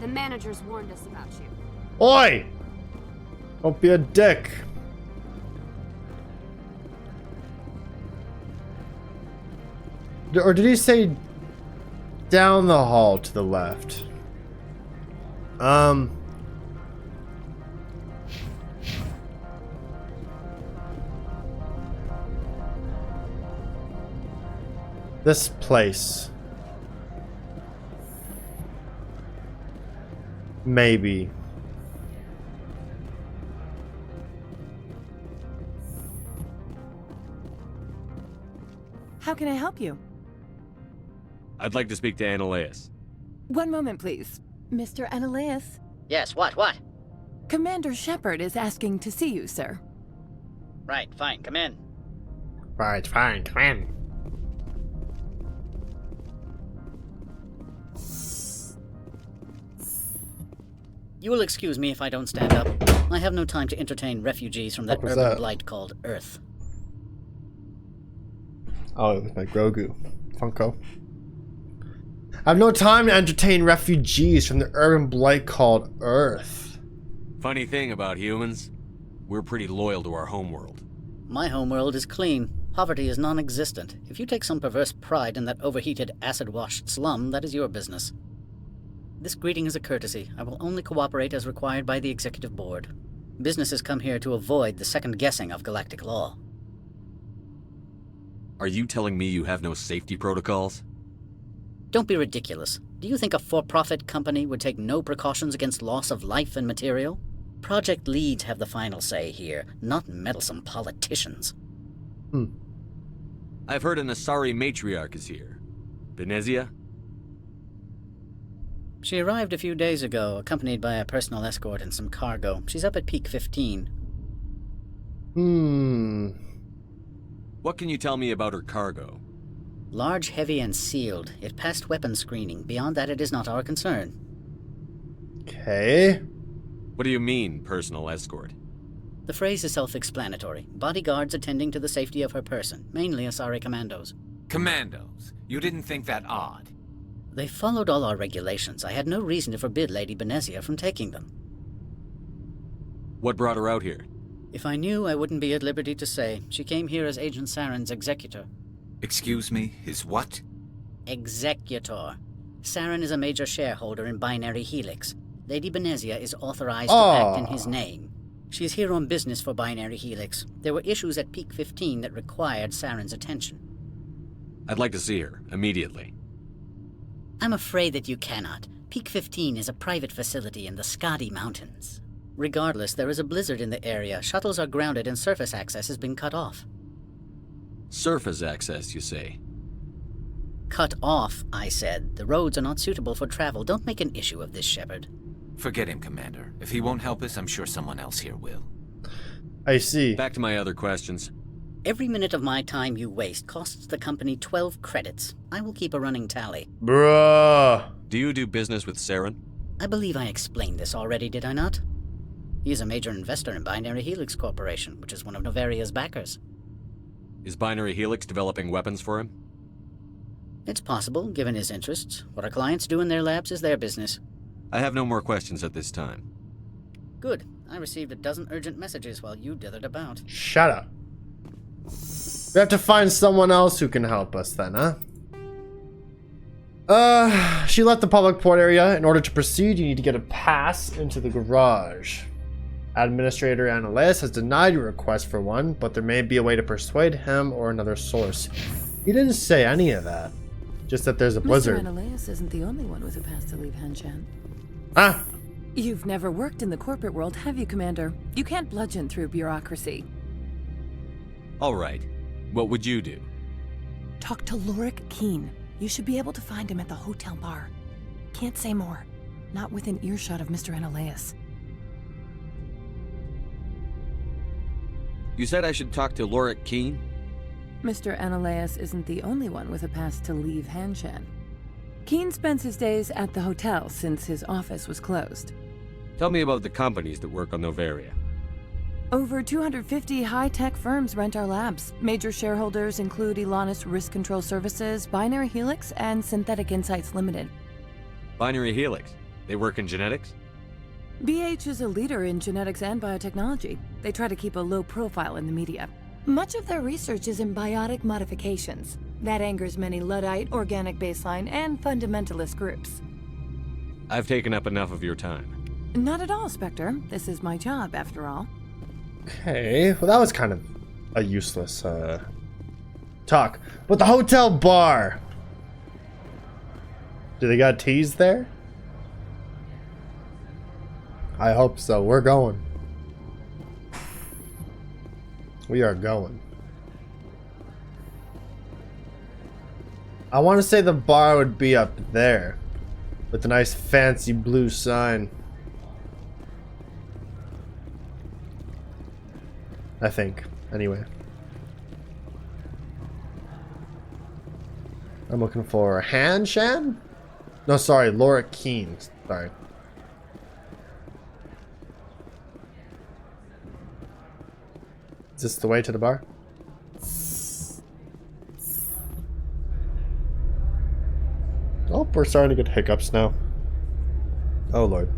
The managers warned us about you. Oi! Don't be a dick. Or did he say down the hall to the left? This place. Maybe. How can I help you? I'd like to speak to Ananias. One moment, please. Mr. Ananias? Yes, what? Commander Shepard is asking to see you, sir. Right, fine, come in. Right, fine, come in. You will excuse me if I don't stand up. I have no time to entertain refugees from that urban blight called Earth. Oh, it was my Grogu Funko. I have no time to entertain refugees from the urban blight called Earth. Funny thing about humans, we're pretty loyal to our homeworld. My homeworld is clean. Poverty is non-existent. If you take some perverse pride in that overheated, acid-washed slum, that is your business. This greeting is a courtesy. I will only cooperate as required by the Executive Board. Businesses come here to avoid the second-guessing of galactic law. Are you telling me you have no safety protocols? Don't be ridiculous. Do you think a for-profit company would take no precautions against loss of life and material? Project leads have the final say here, not meddlesome politicians. I've heard an Asari Matriarch is here. Benezia? She arrived a few days ago, accompanied by a personal escort and some cargo. She's up at Peak 15. What can you tell me about her cargo? Large, heavy, and sealed. It passed weapons screening. Beyond that, it is not our concern. Okay. What do you mean, personal escort? The phrase is self-explanatory. Bodyguards attending to the safety of her person, mainly Asari commandos. Commandos? You didn't think that odd? They followed all our regulations. I had no reason to forbid Lady Benezia from taking them. What brought her out here? If I knew, I wouldn't be at liberty to say. She came here as Agent Saren's executor. Excuse me, his what? Executor. Saren is a major shareholder in Binary Helix. Lady Benezia is authorized to act in his name. She's here on business for Binary Helix. There were issues at Peak 15 that required Saren's attention. I'd like to see her, immediately. I'm afraid that you cannot. Peak 15 is a private facility in the Skadi Mountains. Regardless, there is a blizzard in the area. Shuttles are grounded and surface access has been cut off. Surface access, you say? Cut off, I said. The roads are not suitable for travel. Don't make an issue of this, Shepard. Forget him, Commander. If he won't help us, I'm sure someone else here will. I see. Back to my other questions. Every minute of my time you waste costs the company 12 credits. I will keep a running tally. Bruh. Do you do business with Saren? I believe I explained this already, did I not? He is a major investor in Binary Helix Corporation, which is one of Novaria's backers. Is Binary Helix developing weapons for him? It's possible, given his interests. What our clients do in their labs is their business. I have no more questions at this time. Good. I received a dozen urgent messages while you dithered about. Shut up. We have to find someone else who can help us then, huh? She left the public port area. In order to proceed, you need to get a pass into the garage. Administrator Ananias has denied your request for one, but there may be a way to persuade him or another source. He didn't say any of that. Just that there's a blizzard. Mr. Ananias isn't the only one with a pass to leave Hanshan. Ah! You've never worked in the corporate world, have you, Commander? You can't bludgeon through bureaucracy. All right. What would you do? Talk to Lorik Keen. You should be able to find him at the hotel bar. Can't say more. Not within earshot of Mr. Ananias. You said I should talk to Lorik Keen? Mr. Ananias isn't the only one with a pass to leave Hanshan. Keen spends his days at the hotel since his office was closed. Tell me about the companies that work on Novaria. Over 250 high-tech firms rent our labs. Major shareholders include Elanis Risk Control Services, Binary Helix, and Synthetic Insights Limited. Binary Helix? They work in genetics? BH is a leader in genetics and biotechnology. They try to keep a low profile in the media. Much of their research is in biotic modifications. That angers many Luddite, organic baseline, and fundamentalist groups. I've taken up enough of your time. Not at all, Spectre. This is my job, after all. Okay, well that was kind of a useless talk. But the hotel bar. Do they got teas there? I hope so. We're going. We are going. I want to say the bar would be up there with a nice fancy blue sign. I think. Anyway. I'm looking for Hanshan? No, sorry, Lorik Keen. Sorry. Is this the way to the bar? Oh, we're starting to get hiccups now. Oh, Lord.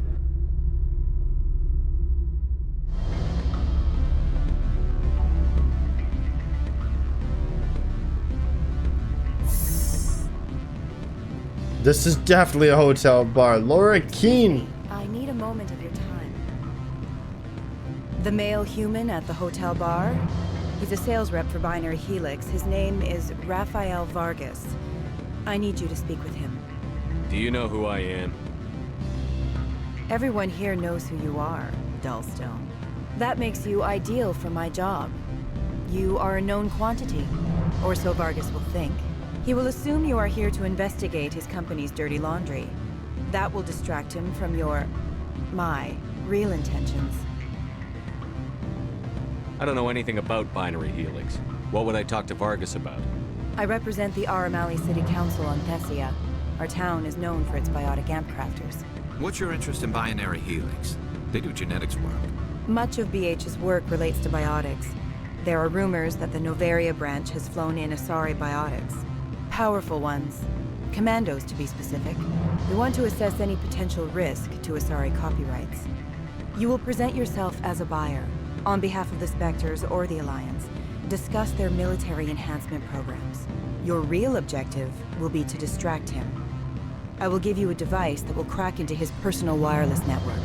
This is definitely a hotel bar. Lorik Keen. I need a moment of your time. The male human at the hotel bar? He's a sales rep for Binary Helix. His name is Rafael Vargas. I need you to speak with him. Do you know who I am? Everyone here knows who you are, Dullstone. That makes you ideal for my job. You are a known quantity, or so Vargas will think. He will assume you are here to investigate his company's dirty laundry. That will distract him from my real intentions. I don't know anything about Binary Helix. What would I talk to Vargas about? I represent the Aramali City Council on Benezia. Our town is known for its biotic amp crafters. What's your interest in Binary Helix? They do genetics work. Much of BH's work relates to biotics. There are rumors that the Novaria branch has flown in Asari biotics. Powerful ones. Commandos, to be specific. We want to assess any potential risk to Asari copyrights. You will present yourself as a buyer, on behalf of the Spectres or the Alliance. Discuss their military enhancement programs. Your real objective will be to distract him. I will give you a device that will crack into his personal wireless network.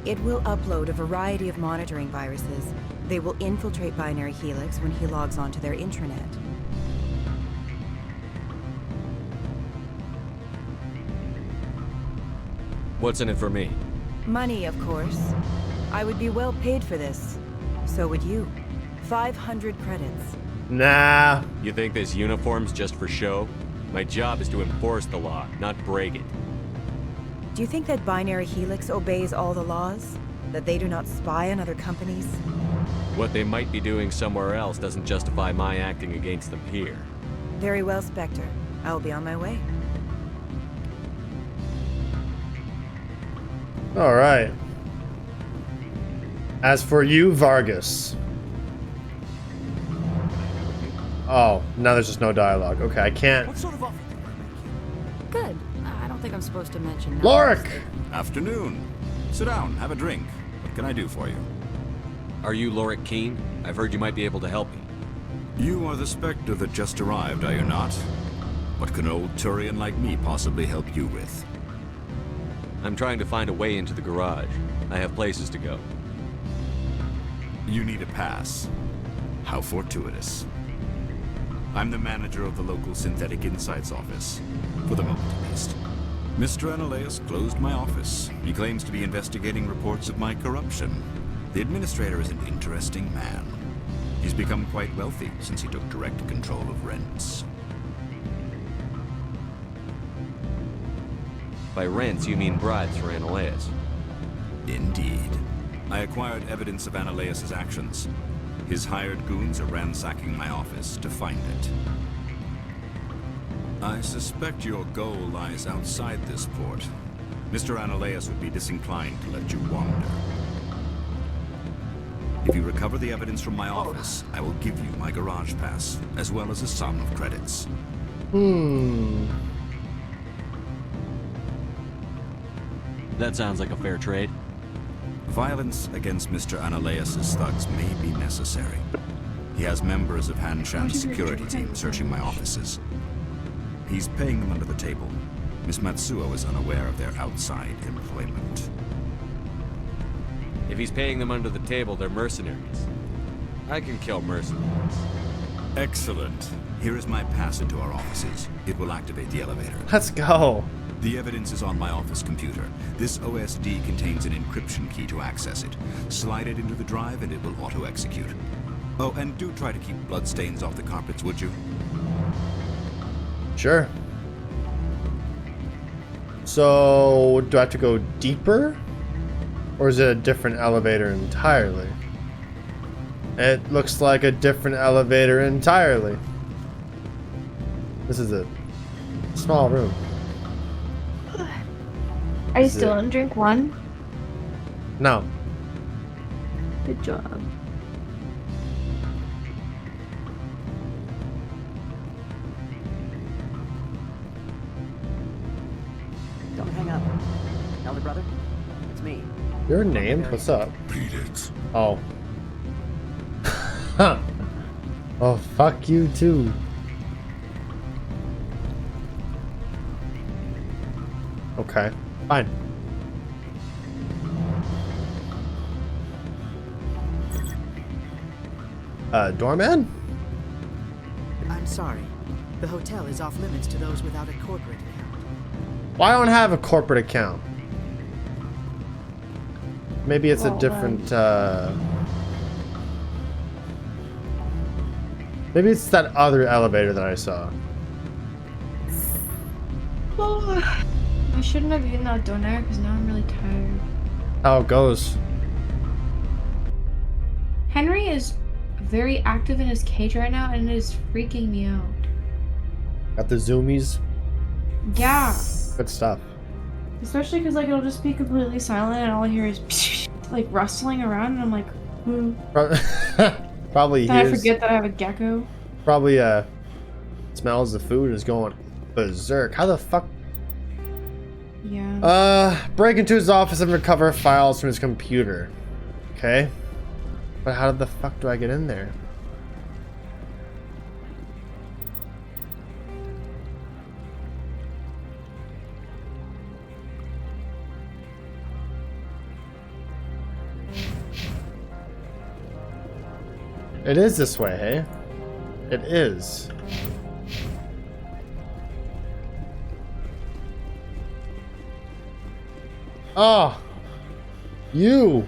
It will upload a variety of monitoring viruses. They will infiltrate Binary Helix when he logs onto their intranet. What's in it for me? Money, of course. I would be well paid for this. So would you. 500 credits. Nah. You think this uniform's just for show? My job is to enforce the law, not break it. Do you think that Binary Helix obeys all the laws? That they do not spy on other companies? What they might be doing somewhere else doesn't justify my acting against them here. Very well, Spectre. I will be on my way. All right. As for you, Vargas. Oh, now there's just no dialogue. Okay, I can't. What sort of offer? Good. I don't think I'm supposed to mention that. Lorik! Afternoon. Sit down, have a drink. What can I do for you? Are you Lorik Keen? I've heard you might be able to help me. You are the Spectre that just arrived, are you not? What can old Turian like me possibly help you with? I'm trying to find a way into the garage. I have places to go. You need a pass. How fortuitous. I'm the manager of the local Synthetic Insights office. For the moment, at least. Mr. Analeus closed my office. He claims to be investigating reports of my corruption. The administrator is an interesting man. He's become quite wealthy since he took direct control of rents. By rents, you mean bribes for Analeus? Indeed. I acquired evidence of Analeus' actions. His hired goons are ransacking my office to find it. I suspect your goal lies outside this port. Mr. Analeus would be disinclined to let you wander. If you recover the evidence from my office, I will give you my garage pass, as well as a sum of credits. That sounds like a fair trade. Violence against Mr. Analeus' thugs may be necessary. He has members of Hanshan's security team searching my offices. He's paying them under the table. Miss Matsuo is unaware of their outside employment. If he's paying them under the table, they're mercenaries. I can kill mercenaries. Excellent. Here is my pass into our offices. It will activate the elevator. Let's go. The evidence is on my office computer. This OSD contains an encryption key to access it. Slide it into the drive and it will auto-execute. Oh, and do try to keep bloodstains off the carpets, would you? Sure. So, do I have to go deeper? Or is it a different elevator entirely? It looks like a different elevator entirely. This is a small room. Are you still on drink one? No. Good job. Don't hang up. Elder brother, it's me. Your name? What's up? Beat it. Oh. Huh. Oh, fuck you too. Okay, fine. Doorman? I'm sorry. The hotel is off limits to those without a corporate account. Well, I don't have a corporate account. Maybe it's a different, maybe it's that other elevator that I saw. Oh, I shouldn't have eaten that donut because now I'm really tired. How it goes. Henry is very active in his cage right now and it is freaking me out. Got the zoomies. Yeah. Good stuff. Especially because like it'll just be completely silent and all I hear is like rustling around and I'm like, Probably then I hears, forget that I have a gecko. Probably smells the food and is going berserk. How the fuck? Yeah. Break into his office and recover files from his computer. Okay. But how the fuck do I get in there? It is this way, hey? It is. Oh! You!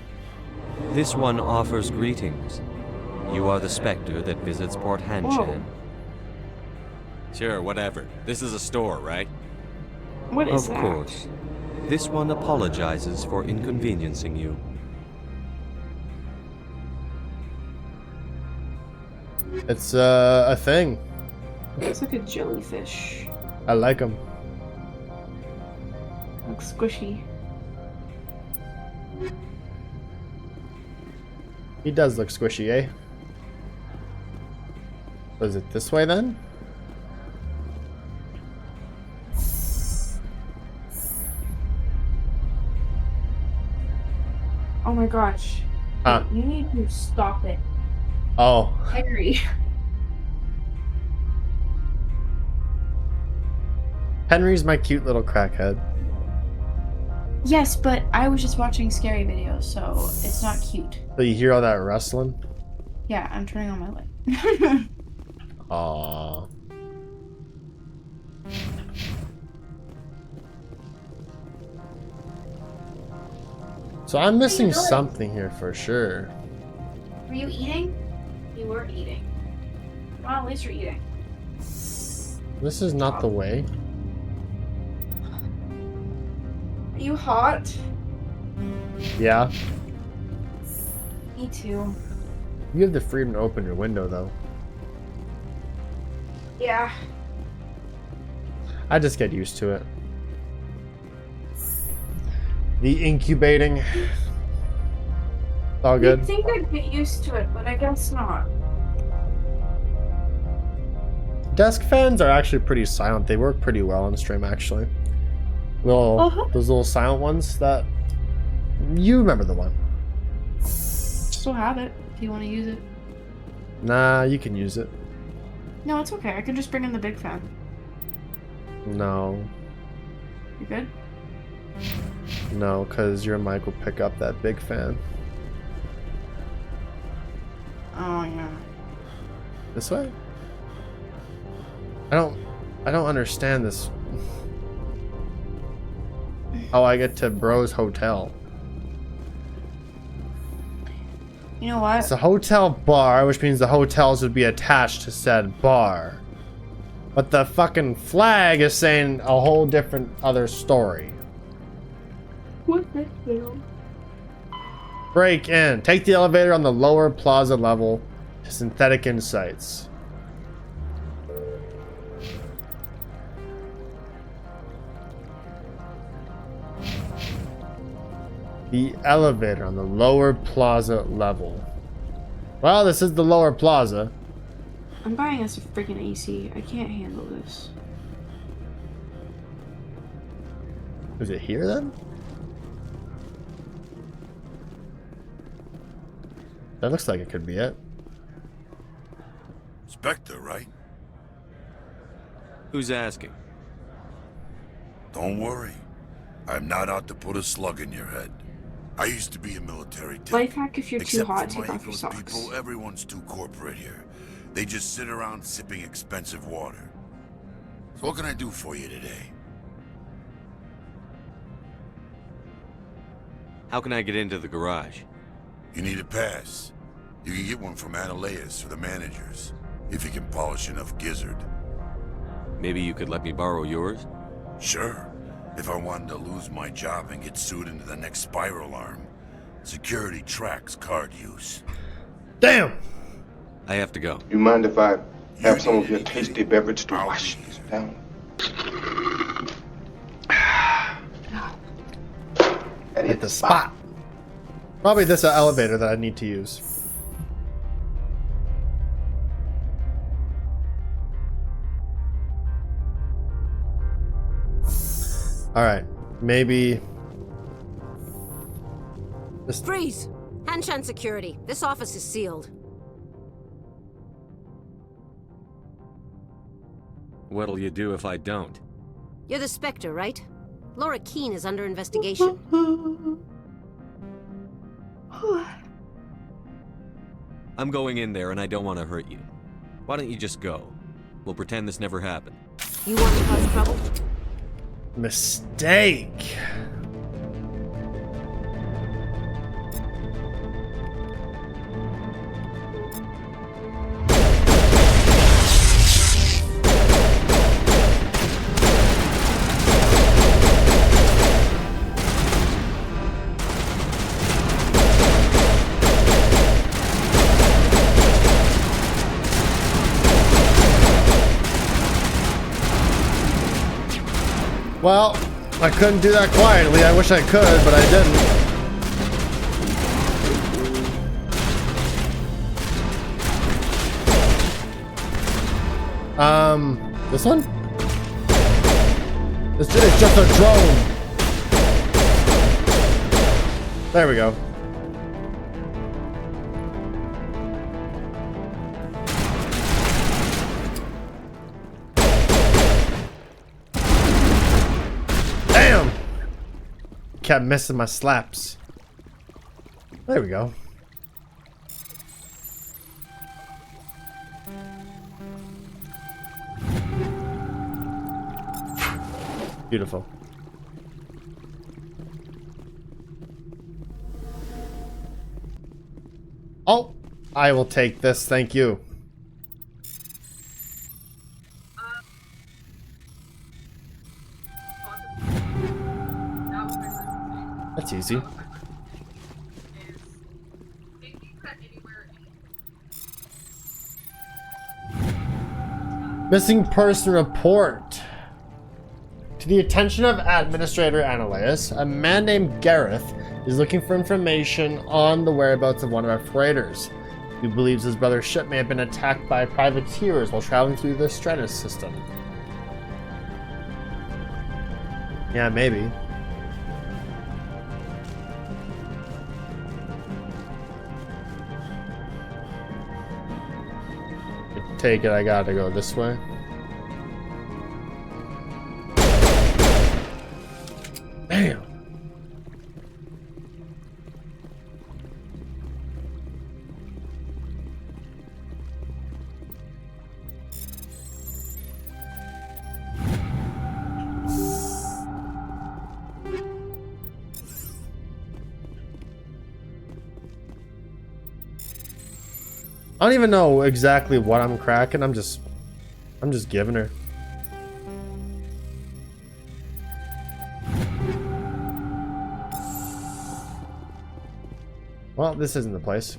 This one offers greetings. You are the Spectre that visits Port Hanshan. Sure, whatever. This is a store, right? What is that? Of course. This one apologizes for inconveniencing you. It's a thing. It's like a jellyfish. I like them. Looks squishy. He does look squishy, eh? Was it this way then? Oh my gosh. Huh. You need to stop it. Oh. Henry. Henry's my cute little crackhead. Yes, but I was just watching scary videos, so it's not cute. So you hear all that rustling? Yeah, I'm turning on my light. Aww. So I'm missing something here for sure. Were you eating? You were eating. Well, at least you're eating. This is not the way. Are you hot? Yeah. Me too. You have the freedom to open your window though. Yeah. I just get used to it. The incubating. It's all good. I think I'd get used to it, but I guess not. Desk fans are actually pretty silent. They work pretty well on stream actually. Those little silent ones that you remember the one. Still have it if you want to use it. Nah, you can use it. No, it's okay. I can just bring in the big fan. No. You good? No, because your mic will pick up that big fan. Oh yeah. This way? I don't understand this. Oh, I get to Bro's Hotel. You know what? It's a hotel bar, which means the hotels would be attached to said bar. But the fucking flag is saying a whole different other story. What the hell? Break in. Take the elevator on the lower plaza level to Synthetic Insights. The elevator on the lower plaza level. Well, this is the lower plaza. I'm buying us a freaking AC. I can't handle this. Is it here then? That looks like it could be it. Spectre, right? Who's asking? Don't worry. I'm not out to put a slug in your head. I used to be a military tech. Life hack: if you're too Except hot, for take my off your Eagles socks. people, everyone's too corporate here. They just sit around sipping expensive water. So what can I do for you today? How can I get into the garage? You need a pass. You can get one from Analeas or the managers, if you can polish enough gizzard. Maybe you could let me borrow yours? Sure. If I wanted to lose my job and get sued into the next spiral arm. Security tracks card use. Damn! I have to go. You mind if I have some of your tasty beverage to wash this down? Hit the spot. Probably this elevator that I need to use. Alright, maybe... Freeze! Hanshan Security. This office is sealed. What'll you do if I don't? You're the Spectre, right? Laura Keene is under investigation. I'm going in there and I don't want to hurt you. Why don't you just go? We'll pretend this never happened. You want to cause trouble? Mistake. Well, I couldn't do that quietly. I wish I could, but I didn't. This one? It's just a drone. There we go. Damn! Kept missing my slaps. There we go. Beautiful. Oh, I will take this, thank you. That's easy. Missing person report. To the attention of Administrator Annaleus, a man named Gareth is looking for information on the whereabouts of one of our freighters. He believes his brother's ship may have been attacked by privateers while traveling through the Stratus system. Yeah, maybe. I take it I gotta go this way. Damn. I don't even know exactly what I'm cracking. I'm just giving her. Well, this isn't the place.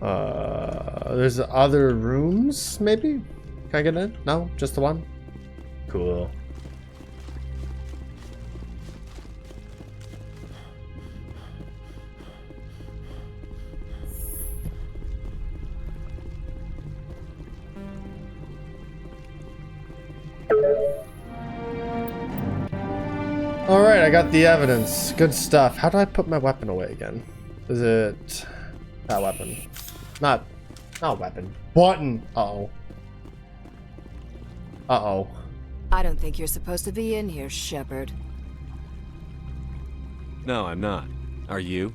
There's other rooms, maybe? Can I get in? No? Just the one? Cool. Alright, I got the evidence. Good stuff. How do I put my weapon away again? Is it that weapon? Not weapon. Button. Uh-oh. Uh-oh. I don't think you're supposed to be in here, Shepard. No, I'm not. Are you?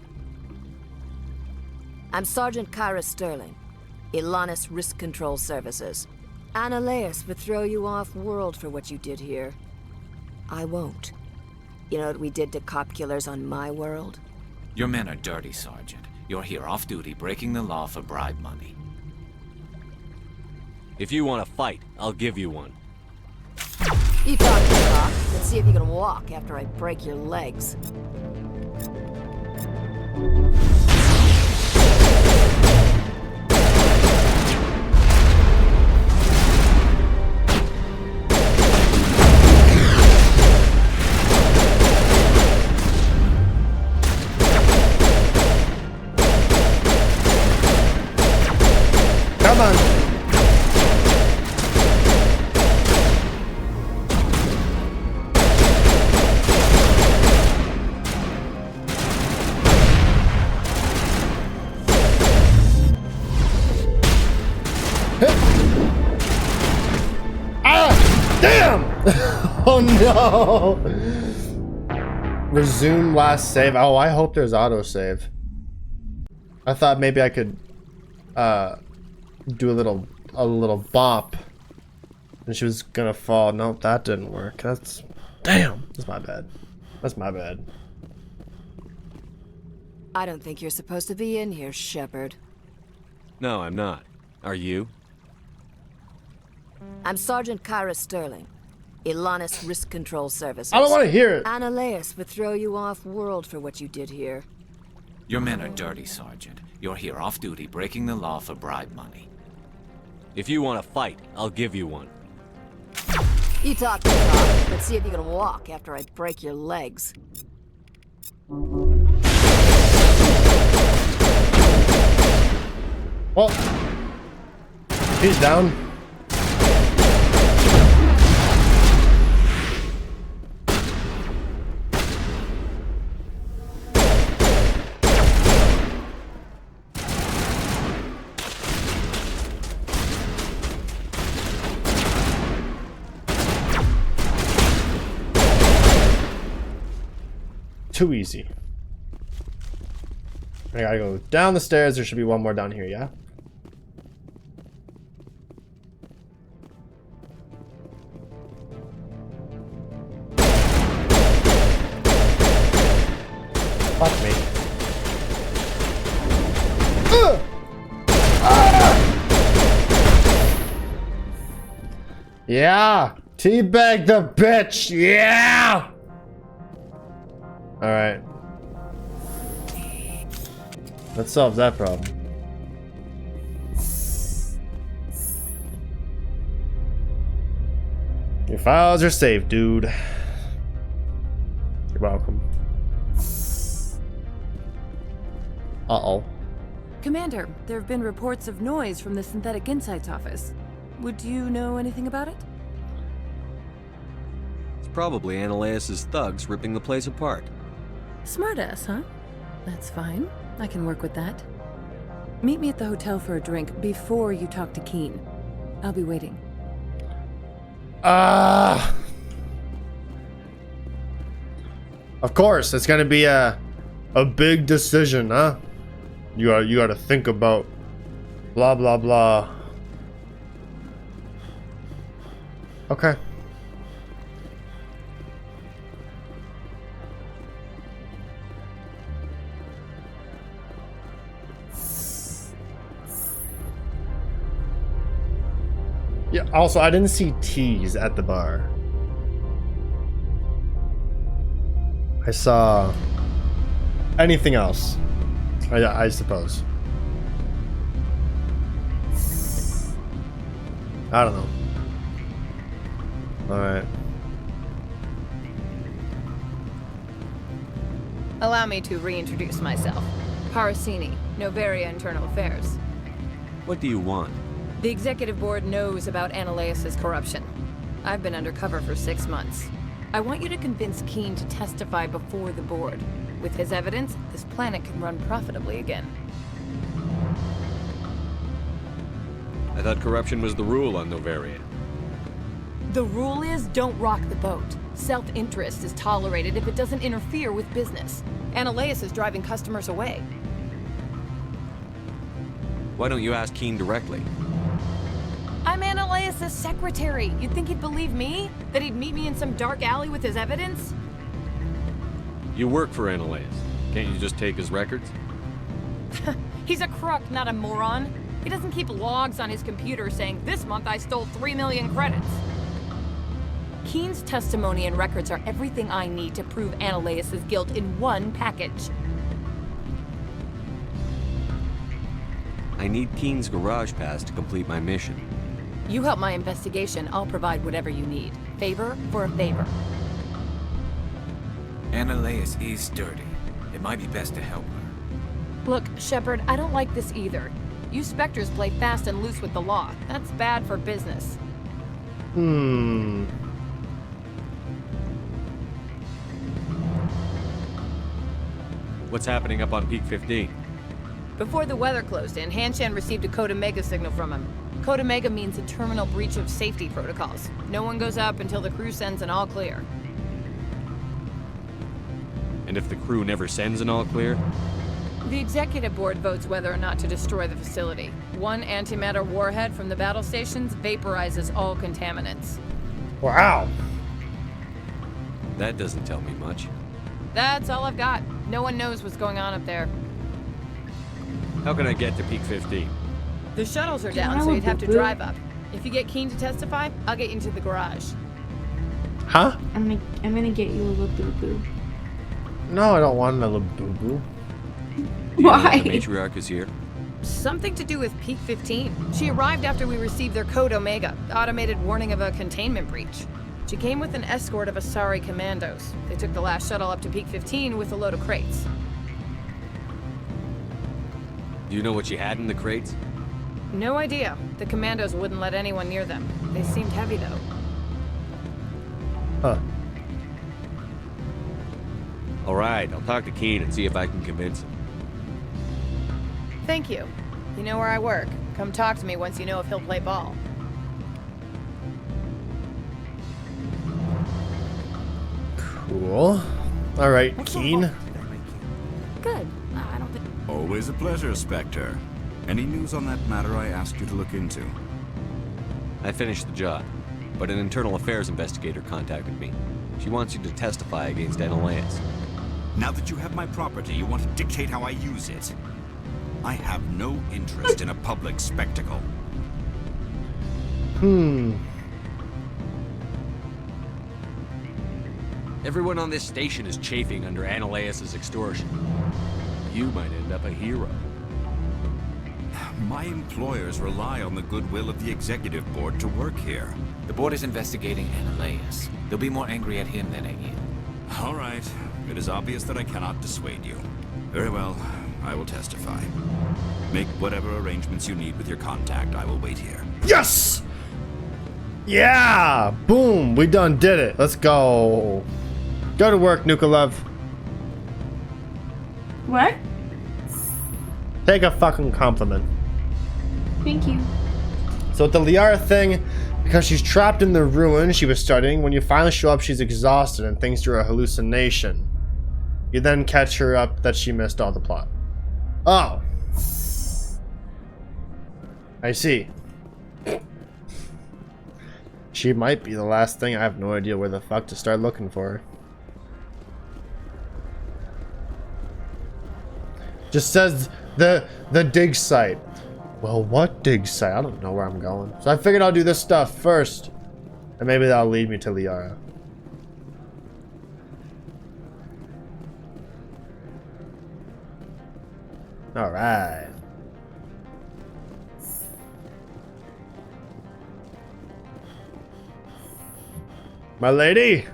I'm Sergeant Kyra Sterling, Ilanis Risk Control Services. Annaleus would throw you off-world for what you did here. I won't. You know what we did to cop killers on my world? Your men are dirty, Sergeant. You're here off-duty, breaking the law for bribe money. If you want to fight, I'll give you one. You talk. Let's see if you can walk after I break your legs. Come on. Oh no! Resume last save. Oh, I hope there's autosave. I thought maybe I could do a little bop. And she was gonna fall. Nope, that didn't work. That's damn. That's my bad. That's my bad. I don't think you're supposed to be in here, Shepard. No, I'm not. Are you? I'm Sergeant Kyra Sterling, Ilanis Risk Control Services. I don't want to hear it. Analeas would throw you off-world for what you did here. Your men are dirty, Sergeant. You're here off-duty, breaking the law for bribe money. If you want to fight, I'll give you one. You talk the talk, but see if you can walk after I break your legs. Well, he's down. Too easy. I gotta go down the stairs. There should be one more down here, yeah? Fuck me. Yeah! Teabag the bitch! Yeah! Alright. That solves that problem. Your files are saved, dude. You're welcome. Uh-oh. Commander, there have been reports of noise from the Synthetic Insights office. Would you know anything about it? It's probably Analeas' thugs ripping the place apart. Smartass, huh? That's fine. I can work with that. Meet me at the hotel for a drink before you talk to Keen. I'll be waiting. Of course, it's gonna be a big decision, huh? You gotta think about blah blah blah. Okay. Yeah, also, I didn't see teas at the bar. I saw anything else, I suppose. I don't know. Alright. Allow me to reintroduce myself. Parasini, Noveria Internal Affairs. What do you want? The executive board knows about Analeas' corruption. I've been undercover for 6 months. I want you to convince Keen to testify before the board. With his evidence, this planet can run profitably again. I thought corruption was the rule on Noveria. The rule is, don't rock the boat. Self-interest is tolerated if it doesn't interfere with business. Analeas is driving customers away. Why don't you ask Keen directly? I'm Analeas' secretary. You'd think he'd believe me? That he'd meet me in some dark alley with his evidence? You work for Analeas. Can't you just take his records? He's a crook, not a moron. He doesn't keep logs on his computer saying, this month I stole 3 million credits. Keen's testimony and records are everything I need to prove Analeas' guilt in one package. I need Keen's garage pass to complete my mission. You help my investigation, I'll provide whatever you need. Favor for a favor. Analeas is dirty. It might be best to help her. Look, Shepard, I don't like this either. You Spectres play fast and loose with the law. That's bad for business. What's happening up on Peak 15? Before the weather closed in, Hanshan received a code Omega signal from him. Code Omega means a terminal breach of safety protocols. No one goes up until the crew sends an all clear. And if the crew never sends an all clear? The executive board votes whether or not to destroy the facility. One antimatter warhead from the battle stations vaporizes all contaminants. Wow. That doesn't tell me much. That's all I've got. No one knows what's going on up there. How can I get to Peak 15? The shuttles are down, so you'd have to drive up. If you get Keen to testify, I'll get you into the garage. Huh? I'm gonna get you a little boo-boo. No, I don't want a little boo-boo. Why? The Matriarch is here. Something to do with Peak 15. She arrived after we received their Code Omega, automated warning of a containment breach. She came with an escort of Asari commandos. They took the last shuttle up to Peak 15 with a load of crates. Do you know what she had in the crates? No idea. The commandos wouldn't let anyone near them. They seemed heavy, though. Huh. All right, I'll talk to Keen and see if I can convince him. Thank you. You know where I work. Come talk to me once you know if he'll play ball. Cool. All right, Keen. Good. I don't think... Always a pleasure, Spectre. Any news on that matter I asked you to look into? I finished the job, but an internal affairs investigator contacted me. She wants you to testify against Analaeus. Now that you have my property, you want to dictate how I use it. I have no interest in a public spectacle. Everyone on this station is chafing under Analaeus' extortion. You might end up a hero. My employers rely on the goodwill of the executive board to work here. The board is investigating Analaeus. They'll be more angry at him than at you. All right. It is obvious that I cannot dissuade you. Very well. I will testify. Make whatever arrangements you need with your contact. I will wait here. Yes! Yeah! Boom! We done did it. Let's go. Go to work, NukaLove. What? Take a fucking compliment. Thank you. So with the Liara thing, because she's trapped in the ruin she was studying, when you finally show up, she's exhausted and thinks you're a hallucination. You then catch her up that she missed all the plot. Oh. I see. She might be the last thing. I have no idea where the fuck to start looking for her. Just says the dig site. Well, what dig site? I don't know where I'm going. So I figured I'll do this stuff first. And maybe that'll lead me to Liara. Alright. My lady?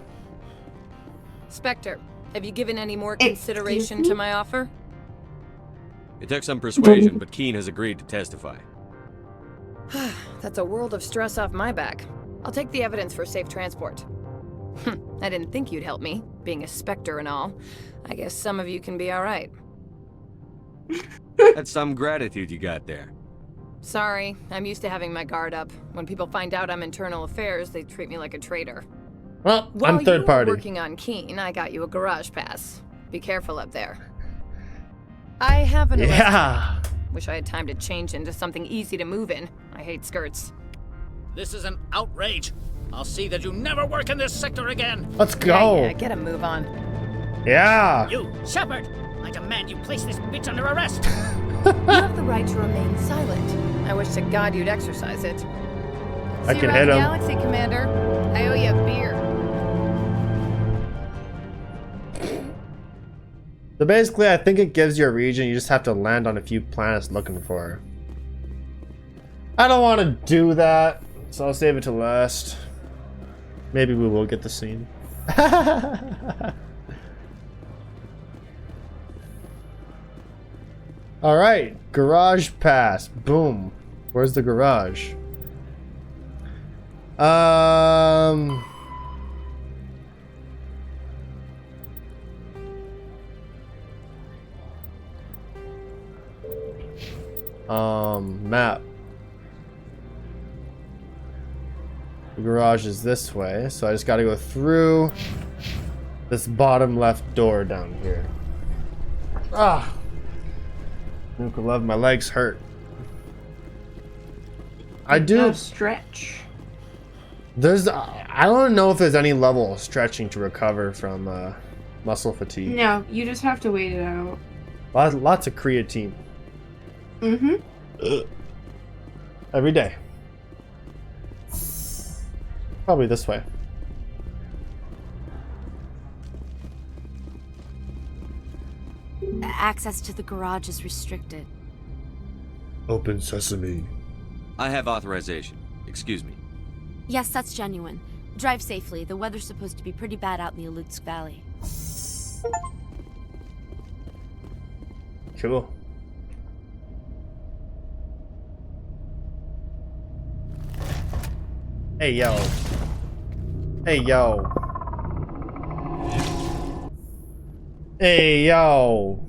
Spectre, have you given any more consideration to my offer? It took some persuasion, but Keen has agreed to testify. That's a world of stress off my back. I'll take the evidence for safe transport. I didn't think you'd help me, being a Spectre and all. I guess some of you can be alright. That's some gratitude you got there. Sorry, I'm used to having my guard up. When people find out I'm internal affairs, they treat me like a traitor. Well, While I'm third party. While you were working on Keen, I got you a garage pass. Be careful up there. I have an Yeah. Wish I had time to change into something easy to move in. I hate skirts. This is an outrage. I'll see that you never work in this sector again. Let's go. Yeah, get a move on. Yeah. You, Shepard, I demand you place this bitch under arrest. You have the right to remain silent. I wish to God you'd exercise it. I See can you hit around the him. Galaxy, Commander. I owe you a beer. So basically, I think it gives you a region. You just have to land on a few planets looking for her. I don't want to do that, so I'll save it to last. Maybe we will get the scene. Alright, garage pass. Boom. Where's the garage? Map. garage is this way, so I just gotta go through this bottom left door down here. Ah! Nuka love, my legs hurt. I do stretch. I don't know if there's any level of stretching to recover from muscle fatigue. No, you just have to wait it out. Lots of creatine. Every day. Probably this way. Access to the garage is restricted. Open sesame. I have authorization. Excuse me. Yes, that's genuine. Drive safely. The weather's supposed to be pretty bad out in the Alutsk Valley. Cool. Hey, yo. Hey, yo. Hey, yo.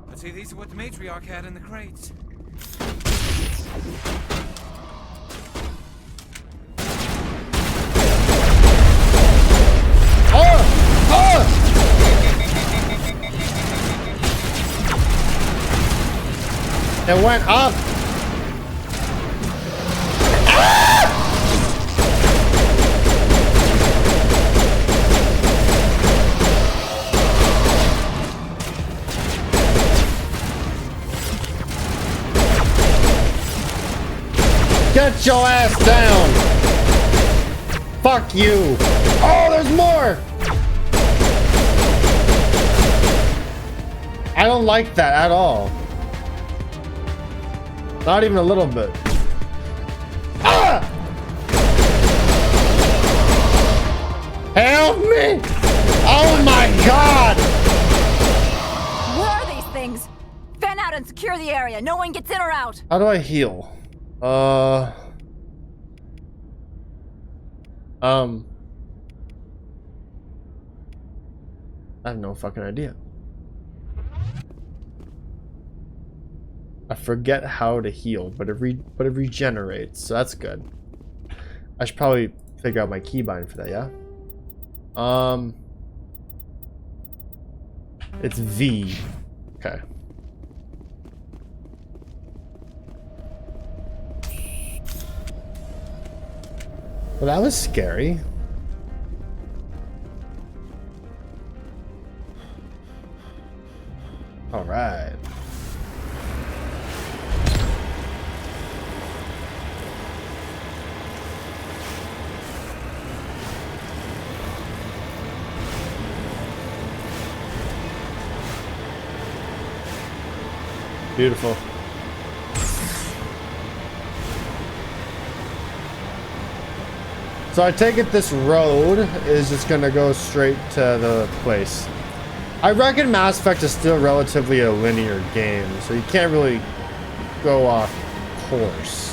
Let's see, these are what the Matriarch had in the crates. It went up. Get your ass down. Fuck you. Oh, there's more. I don't like that at all. Not even a little bit. Ah! Help me! Oh my god! Where are these things? Fan out and secure the area. No one gets in or out. How do I heal? I have no fucking idea. I forget how to heal, but it regenerates, so that's good. I should probably figure out my keybind for that, yeah? It's V. Okay. Well, that was scary. All right. Beautiful. So I take it this road is just gonna go straight to the place. I reckon Mass Effect is still relatively a linear game, so you can't really go off course.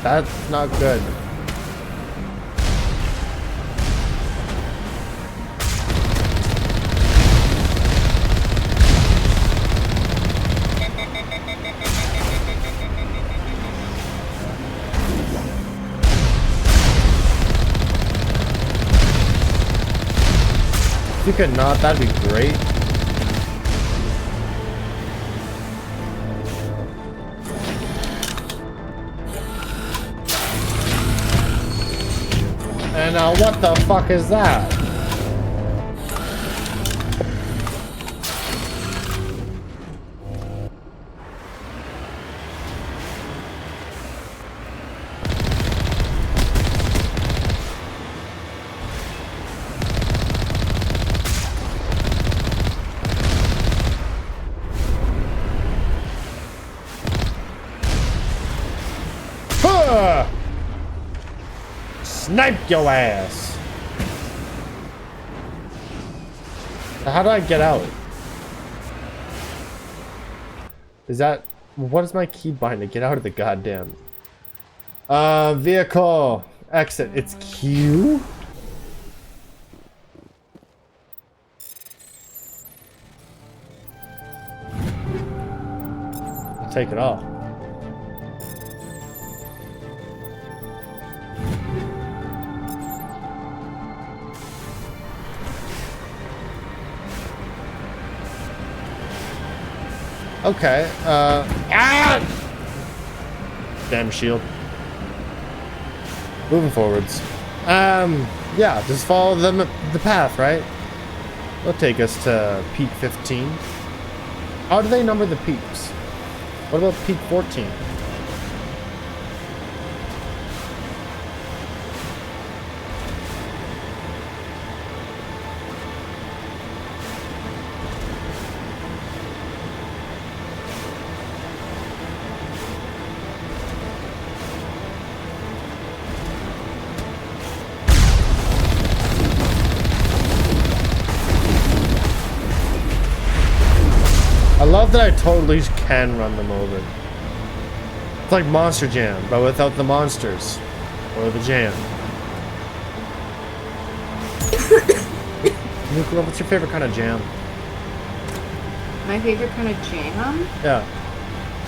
That's not good. If you could not, that'd be great. And what the fuck is that? Gah! Snipe your ass. How do I get out? Is that... What is my key bind to get out of the goddamn... vehicle. Exit. It's Q? I'll take it off. Okay, damn shield. Moving forwards. Yeah, just follow the path, right? It'll take us to peak 15. How do they number the peaks? What about peak 14? I love that I totally can run them over. It's like Monster Jam, but without the monsters. Or the jam. Nuka, what's your favorite kind of jam? My favorite kind of jam? Yeah.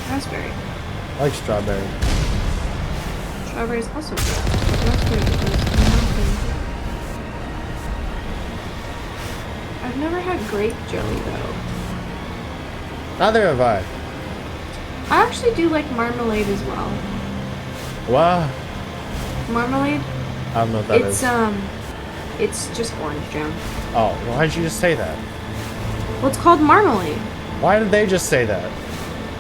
Raspberry. I like strawberry. Strawberry is also good. Raspberry is nothing. I've never had grape jelly though. Neither have I. I actually do like marmalade as well. Wow. Marmalade? I don't know what that is. It's just orange jam. Oh, well, why did you just say that? Well, it's called marmalade. Why did they just say that?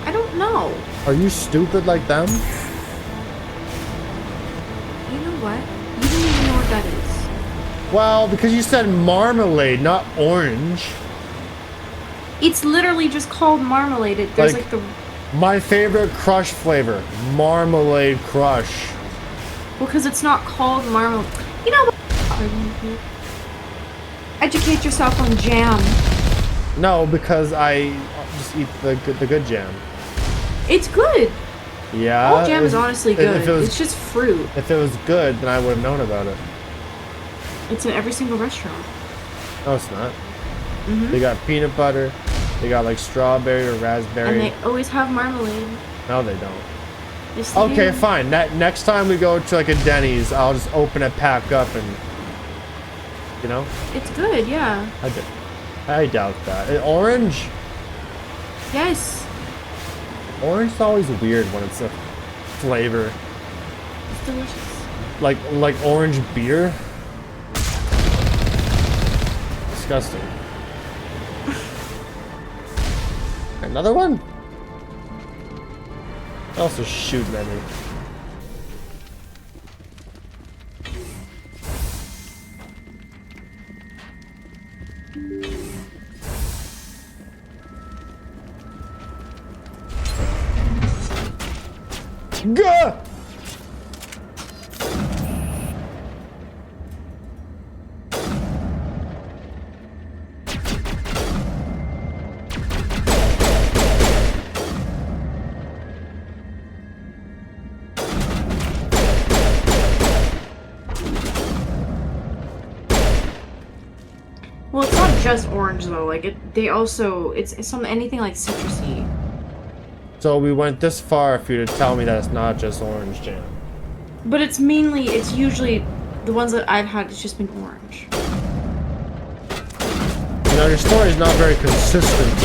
I don't know. Are you stupid like them? You know what? You don't even know what that is. Well, because you said marmalade, not orange. It's literally just called marmalade. There's like the... My favorite Crush flavor. Marmalade Crush. Well, because it's not called marmalade. You know what? Educate yourself on jam. No, because I just eat the good jam. It's good. Yeah. All jam is honestly good. It's just fruit. If it was good, then I would have known about it. It's in every single restaurant. No, it's not. Mm-hmm. They got peanut butter. They got like strawberry or raspberry. And they always have marmalade. No, they don't. Yes, they Okay, do. fine. Next time we go to like a Denny's, I'll just open it, pack up, and you know. It's good, yeah. I doubt that. Orange? Yes. Orange is always weird when it's a flavor. It's delicious. Like orange beer. Disgusting. Another one? Also shooting at me. Gah! Well, it's not just orange though. Like it's some anything like citrusy. So we went this far for you to tell me that it's not just orange jam. But it's usually the ones that I've had. It's just been orange. You know, your story is not very consistent.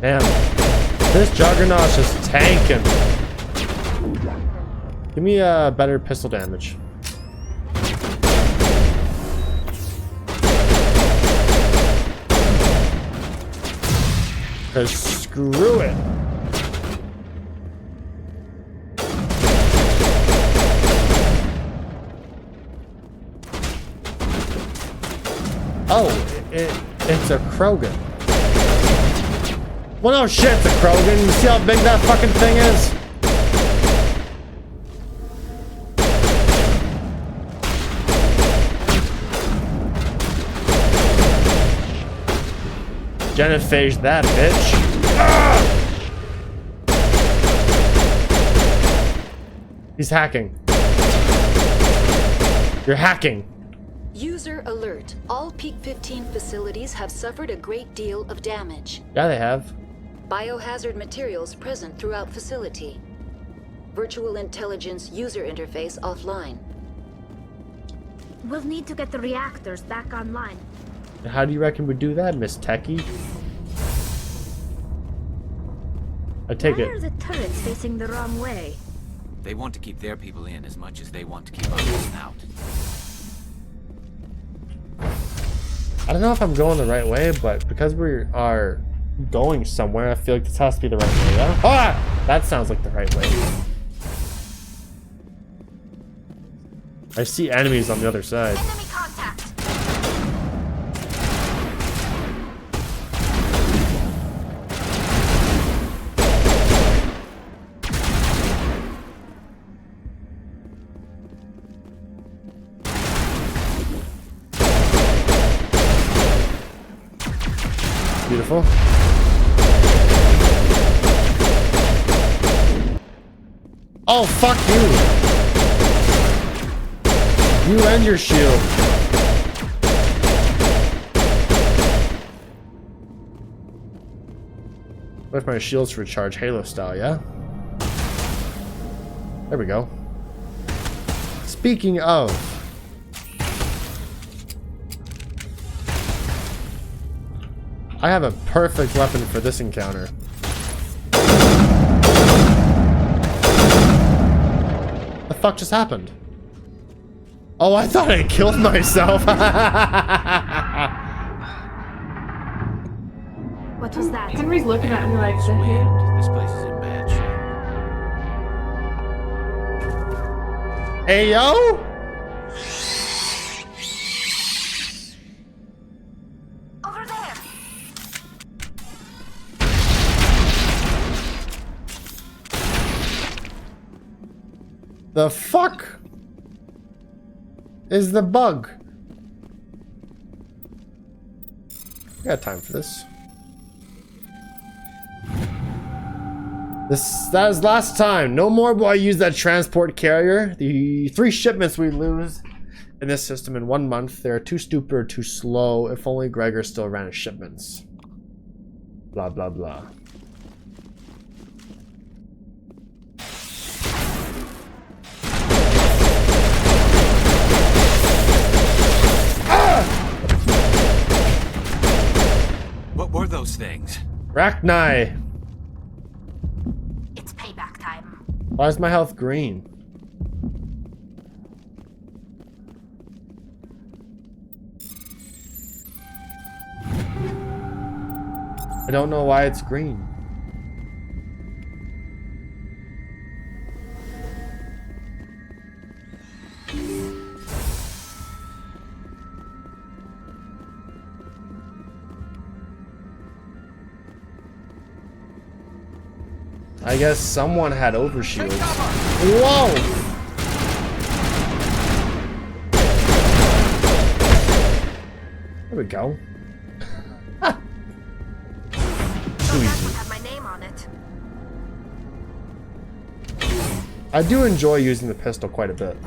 Damn, this Juggernaut's just tanking. Give me a better pistol damage. Cause screw it. Oh, it's a Krogan. Well, no shit, it's a Krogan. You see how big that fucking thing is? Genophage that, bitch. Ah! He's hacking. You're hacking. User alert. All Peak 15 facilities have suffered a great deal of damage. Yeah, they have. Biohazard materials present throughout facility. Virtual intelligence user interface offline. We'll need to get the reactors back online. How do you reckon we do that, Miss Techie? I take Why it. are the turrets facing the wrong way? They want to keep their people in as much as they want to keep others out. I don't know if I'm going the right way, but because we are going somewhere, I feel like this has to be the right way, yeah? Ah! That sounds like the right way. I see enemies on the other side. Enemy contact. Beautiful. Oh, fuck you. You and your shield. Where's my shields to recharge Halo style, yeah? There we go. Speaking of, I have a perfect weapon for this encounter. The fuck just happened? Oh, I thought I killed myself. What was that? Henry's looking at me like, This wind. This place is in bad shape. Hey, yo! The fuck is the bug? I got time for this. That is last time. No more will I use that transport carrier. The 3 shipments we lose in this system in 1 month. They're too stupid or too slow. If only Gregor still ran his shipments. Blah, blah, blah. What were those things? Rachni. It's payback time. Why is my health green? I don't know why it's green. I guess someone had overshield. Whoa! There we go. Too easy. Have my name on it. I do enjoy using the pistol quite a bit.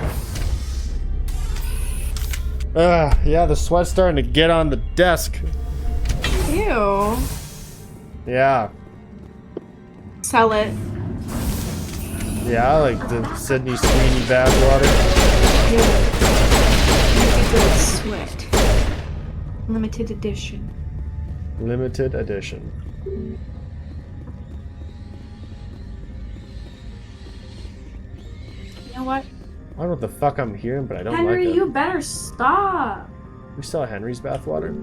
Yeah, the sweat's starting to get on the desk. Ew. Yeah. Sell it. Yeah, I like the Sydney Sweeney bathwater. Good sweat. Limited edition. Limited edition. You know what? I don't know what the fuck I'm hearing, but I don't Henry, like it. you better stop. We saw Henry's bathwater.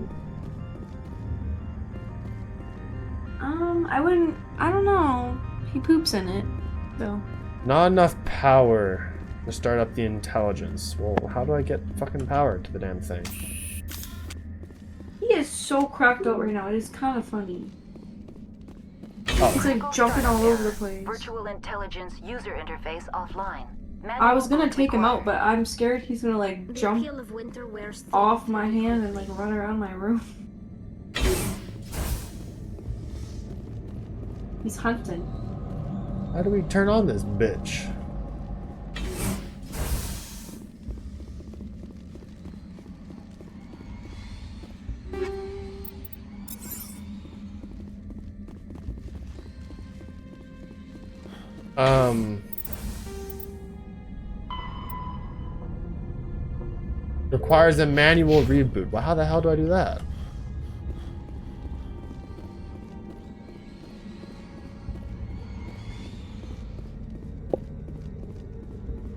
I don't know. He poops in it, though. Not enough power to start up the intelligence. Well, how do I get fucking power to the damn thing? is so cracked out right now. It is kind of funny. Oh. It's like jumping all over the place. Virtual intelligence user interface offline. I was gonna take him out, but I'm scared he's gonna like jump off my hand and like run around my room. He's hunting. How do we turn on this bitch? Requires a manual reboot. Well, how the hell do I do that?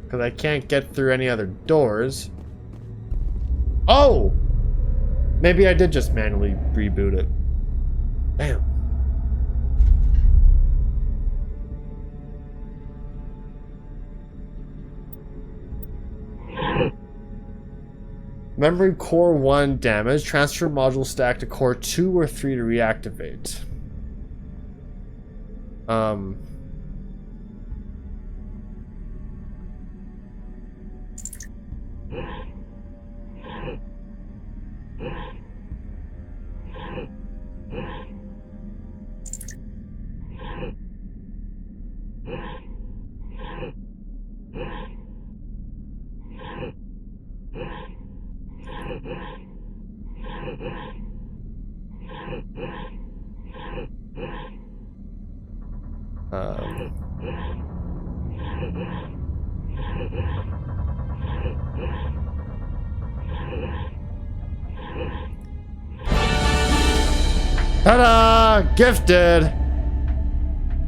Because I can't get through any other doors. Oh! Maybe I did just manually reboot it. Damn. Memory core 1 damage. Transfer module stack to core 2 or 3 to reactivate. Ta-da! Gifted!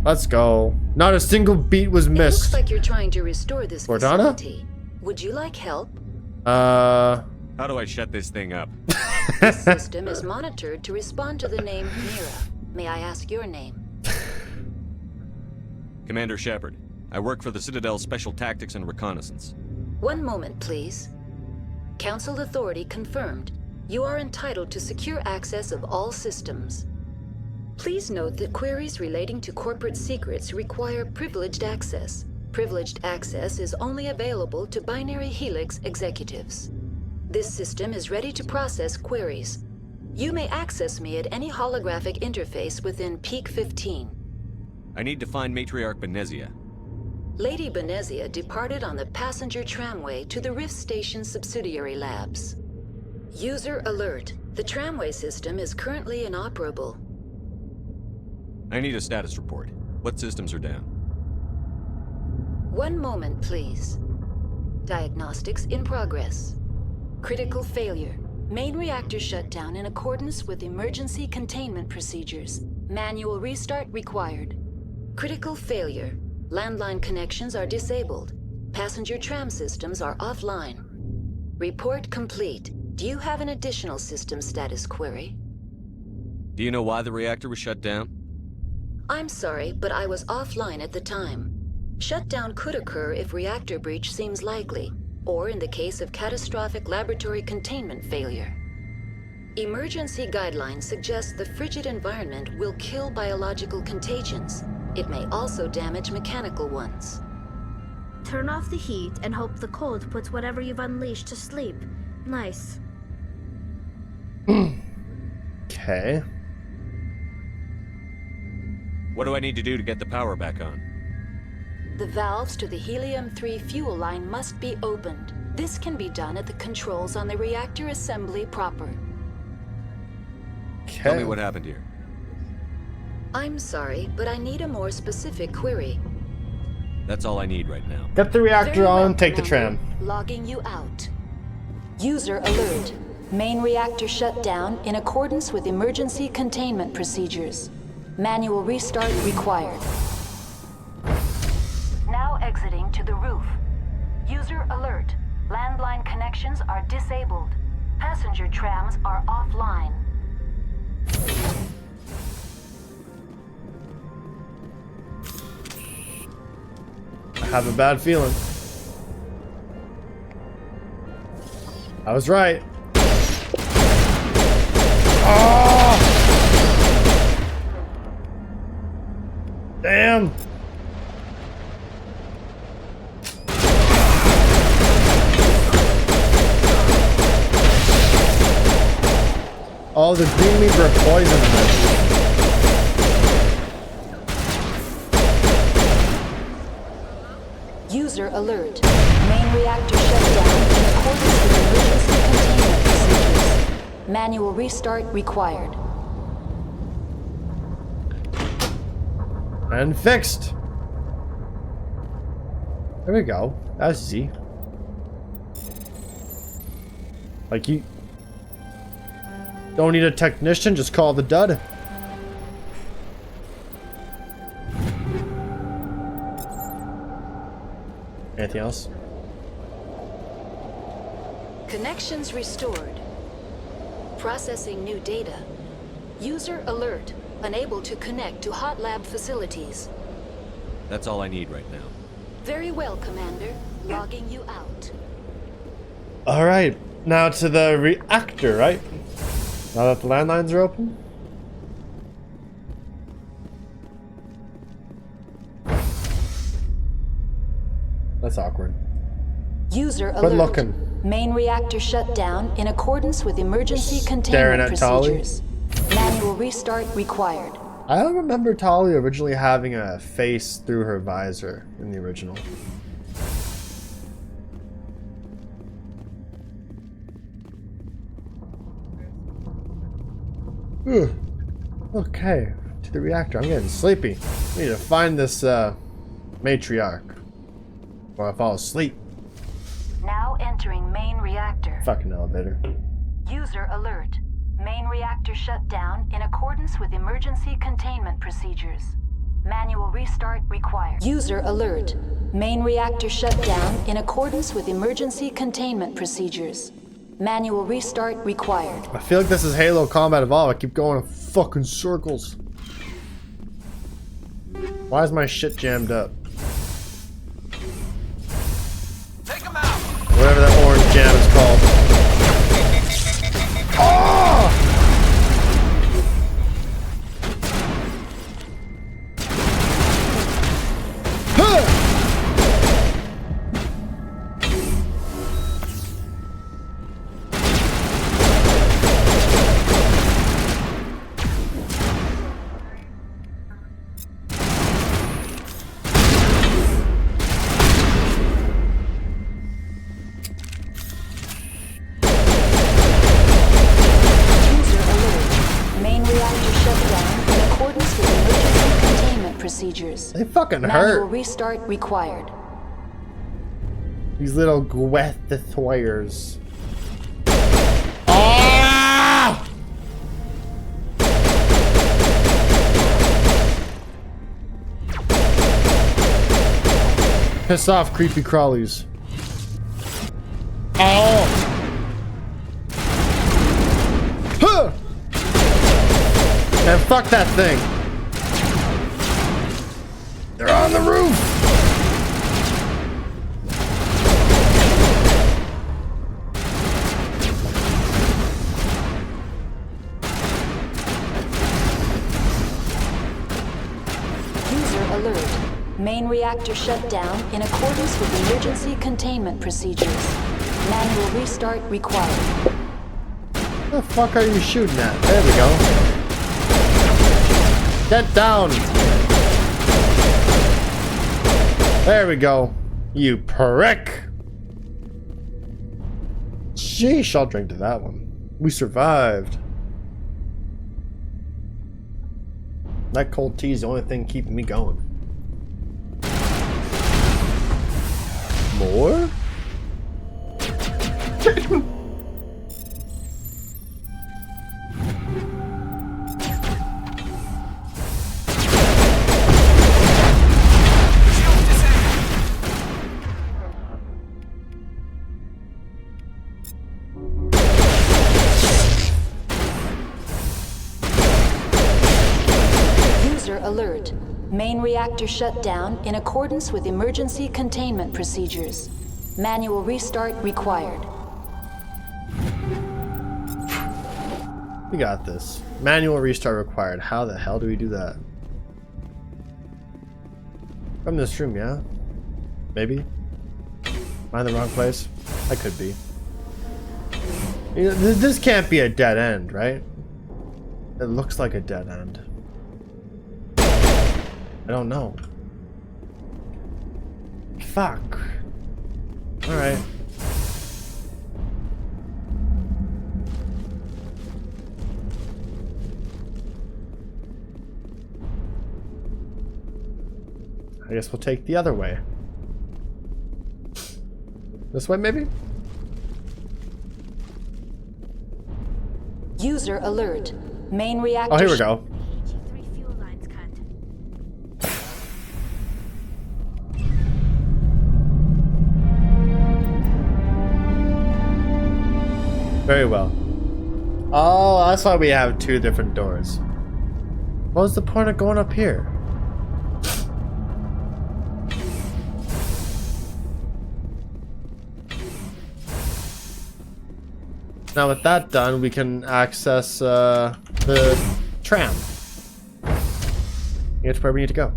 Let's go. Not a single beat was It missed. looks like you're trying to restore this Cortana? facility. Would you like help? How do I shut this thing up? This system is monitored to respond to the name Mira. May I ask your name? Commander Shepard. I work for the Citadel Special Tactics and Reconnaissance. One moment, please. Council authority confirmed. You are entitled to secure access of all systems. Please note that queries relating to corporate secrets require privileged access. Privileged access is only available to Binary Helix executives. This system is ready to process queries. You may access me at any holographic interface within Peak 15. I need to find Matriarch Benezia. Lady Benezia departed on the passenger tramway to the Rift Station subsidiary labs. User alert. The tramway system is currently inoperable. I need a status report. What systems are down? One moment, please. Diagnostics in progress. Critical failure. Main reactor shut down in accordance with emergency containment procedures. Manual restart required. Critical failure. Landline connections are disabled. Passenger tram systems are offline. Report complete. Do you have an additional system status query? Do you know why the reactor was shut down? I'm sorry, but I was offline at the time. Shutdown could occur if reactor breach seems likely, or in the case of catastrophic laboratory containment failure. Emergency guidelines suggest the frigid environment will kill biological contagions. It may also damage mechanical ones. Turn off the heat and hope the cold puts whatever you've unleashed to sleep. Nice. Okay. What do I need to do to get the power back on? The valves to the helium-3 fuel line must be opened. This can be done at the controls on the reactor assembly proper. Tell me what happened here. I'm sorry, but I need a more specific query. That's all I need right now. Get the reactor Very well, on, take the Commander. tram. Logging you out. User alert. Main reactor shut down in accordance with emergency containment procedures. Manual restart required. Now exiting to the roof. User alert. Landline connections are disabled. Passenger trams are offline. I have a bad feeling. I was right. Oh! Damn! Oh, the green means we're poisoned. User alert. Main reactor shut down in accordance with emergency containment procedures. Manual restart required. And fixed. There we go. That's easy. Like you don't need a technician, just call the dud. Anything else? Connections restored. Processing new data. User alert. Unable to connect to hot lab facilities. That's all I need right now. Very well, Commander. Logging you out. Alright, now to the reactor, right? Now that the landlines are open? That's awkward. User Quit alert. looking. Main reactor shut down in accordance with emergency containment procedures. Manual restart required. I don't remember Tali originally having a face through her visor in the original. Ugh. Okay, to the reactor. I'm getting sleepy. I need to find this Matriarch, or I fall asleep. Now entering main reactor. Fucking elevator. User alert. Main reactor shut down in accordance with emergency containment procedures. Manual restart required. User alert. Main reactor shut down in accordance with emergency containment procedures. Manual restart required. I feel like this is Halo Combat Evolved. I keep going in fucking circles. Why is my shit jammed up? Take him out. Whatever that orange jam is called. Oh! Huh! They fucking hurt. Manual restart required. These little Gweththwires. Ah! Piss off, creepy crawlies. Oh! Huh! And fuck that thing. They're on the roof! User alert. Main reactor shut down in accordance with emergency containment procedures. Manual restart required. What the fuck are you shooting at? There we go. Get down! There we go. You prick! Sheesh, I'll drink to that one. We survived. That cold tea is the only thing keeping me going. More? Alert. Main reactor shut down in accordance with emergency containment procedures. Manual restart required. We got this. Manual restart required. How the hell do we do that? From this room, yeah? Maybe? Am I in the wrong place? I could be. You know, this can't be a dead end, right? It looks like a dead end. I don't know. Fuck. Alright. I guess we'll take the other way. This way, maybe? User alert. Main reactor. Oh, here we go. Very well. Oh, that's why we have two different doors. What was the point of going up here? Now with that done, we can access the tram. Get to where we need to go.